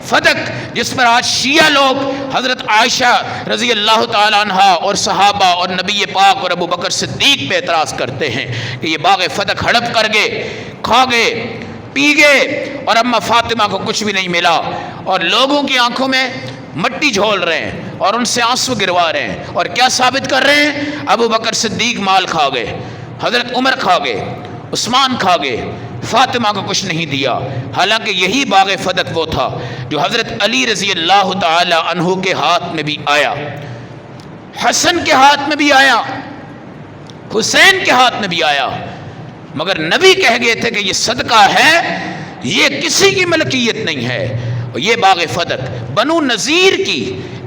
فدق جس پر آج شیعہ لوگ حضرت عائشہ رضی اللہ تعالی عنہ اور صحابہ اور نبی پاک اور ابو بکر صدیق پہ اعتراض کرتے ہیں کہ یہ باغ فدق ہڑپ کر گئے، کھا گئے، پی گئے، اور اما فاطمہ کو کچھ بھی نہیں ملا، اور لوگوں کی آنکھوں میں مٹی جھول رہے ہیں اور ان سے آنسو گروا رہے ہیں، اور کیا ثابت کر رہے ہیں؟ ابو بکر صدیق مال کھا گئے، حضرت عمر کھا گئے، عثمان کھا گئے، فاطمہ کو کچھ نہیں دیا، حالانکہ یہی باغ فدق وہ تھا جو حضرت علی رضی اللہ تعالی عنہ کے ہاتھ میں بھی آیا، حسن کے ہاتھ میں بھی آیا، حسین کے ہاتھ میں بھی آیا، مگر نبی کہہ گئے تھے کہ یہ صدقہ ہے، یہ کسی کی ملکیت نہیں ہے۔ یہ باغ فدق بنو نذیر کی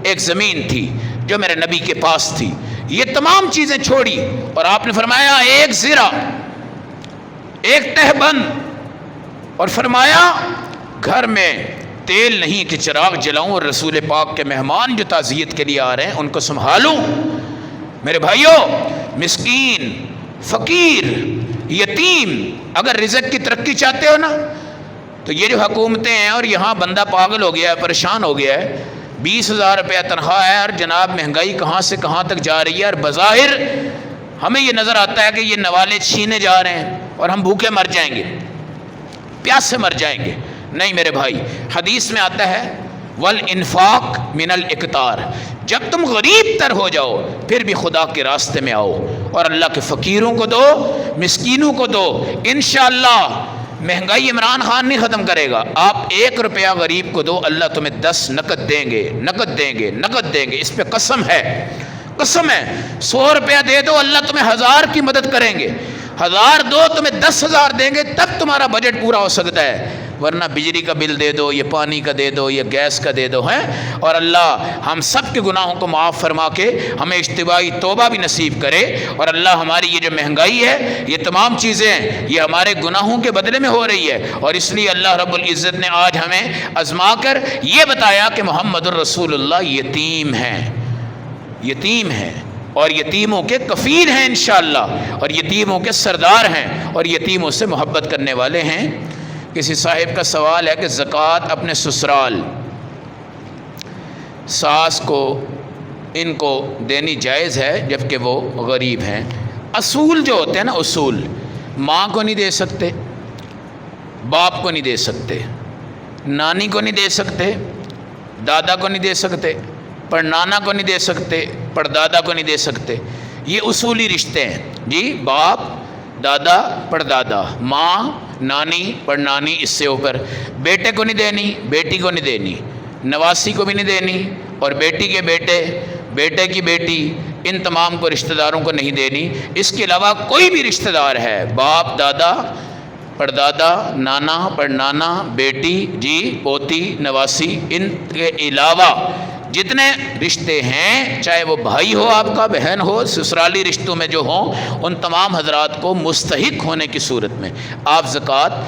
ایک زمین تھی جو میرے نبی کے پاس تھی، یہ تمام چیزیں چھوڑی اور آپ نے فرمایا ایک زرہ، ایک تہبند، اور فرمایا گھر میں تیل نہیں کہ چراغ جلاؤں اور رسول پاک کے مہمان جو تعزیت کے لیے آ رہے ہیں ان کو سنبھالوں۔ میرے بھائیوں، مسکین، فقیر، یتیم، اگر رزق کی ترقی چاہتے ہو نا تو یہ جو حکومتیں ہیں، اور یہاں بندہ پاگل ہو گیا ہے، پریشان ہو گیا ہے، 20,000 روپیہ تنخواہ ہے اور جناب مہنگائی کہاں سے کہاں تک جا رہی ہے، اور بظاہر ہمیں یہ نظر آتا ہے کہ یہ نوالے چھینے جا رہے ہیں اور ہم بھوکے مر جائیں گے، پیاس سے مر جائیں گے۔ نہیں میرے بھائی، حدیث میں آتا ہے والانفاق من الاقتار، جب تم غریب تر ہو جاؤ پھر بھی خدا کے راستے میں آؤ اور اللہ کے فقیروں کو دو، مسکینوں کو دو۔ انشاءاللہ مہنگائی عمران خان نہیں ختم کرے گا، آپ 1 روپیہ غریب کو دو، اللہ تمہیں 10 نقد دیں گے، نقد دیں گے، نقد دیں گے، اس پہ قسم ہے، قسم ہے۔ 100 روپیہ دے دو، اللہ تمہیں 1000 کی مدد کریں گے، 1000 دو تمہیں 10,000 دیں گے، تب تمہارا بجٹ پورا ہو سکتا ہے، ورنہ بجلی کا بل دے دو، یہ پانی کا دے دو، یہ گیس کا دے دو ہیں۔ اور اللہ ہم سب کے گناہوں کو معاف فرما کے ہمیں اجتماعی توبہ بھی نصیب کرے، اور اللہ ہماری یہ جو مہنگائی ہے، یہ تمام چیزیں یہ ہمارے گناہوں کے بدلے میں ہو رہی ہے، اور اس لیے اللہ رب العزت نے آج ہمیں آزما کر یہ بتایا کہ محمد الرسول اللہ یتیم ہیں، یتیم ہیں، اور یتیموں کے کفیل ہیں انشاءاللہ، اور یتیموں کے سردار ہیں، اور یتیموں سے محبت کرنے والے ہیں۔ کسی صاحب کا سوال ہے کہ زکوٰۃ اپنے سسرال ساس کو ان کو دینی جائز ہے جبکہ وہ غریب ہیں؟ اصول جو ہوتے ہیں نا، اصول، ماں کو نہیں دے سکتے، باپ کو نہیں دے سکتے، نانی کو نہیں دے سکتے، دادا کو نہیں دے سکتے، پڑنانا کو نہیں دے سکتے، پردادا کو نہیں دے سکتے، یہ اصولی رشتے ہیں جی، باپ، دادا، پردادا، ماں، نانی، پڑنانی، اس سے اوپر بیٹے کو نہیں دینی، بیٹی کو نہیں دینی، نواسی کو بھی نہیں دینی، اور بیٹی کے بیٹے، بیٹے کی بیٹی، ان تمام کو رشتہ داروں کو نہیں دینی۔ اس کے علاوہ کوئی بھی رشتہ دار ہے، باپ، دادا، پردادا، نانا، پڑنانا، بیٹی جی، پوتی، نواسی، ان کے علاوہ جتنے رشتے ہیں، چاہے وہ بھائی ہو آپ کا، بہن ہو، سسرالی رشتوں میں جو ہوں، ان تمام حضرات کو مستحق ہونے کی صورت میں آپ زکوٰۃ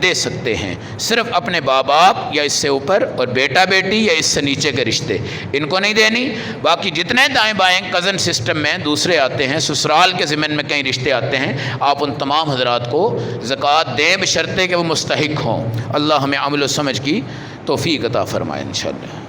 دے سکتے ہیں۔ صرف اپنے ماں باپ یا اس سے اوپر، اور بیٹا بیٹی یا اس سے نیچے کے رشتے، ان کو نہیں دینی۔ باقی جتنے دائیں بائیں کزن سسٹم میں دوسرے آتے ہیں، سسرال کے ضمن میں کئی رشتے آتے ہیں، آپ ان تمام حضرات کو زکوٰۃ دیں بشرطے کہ وہ مستحق ہوں۔ اللہ ہمیں عمل و سمجھ کی توفیق عطا فرمائے انشاءاللہ۔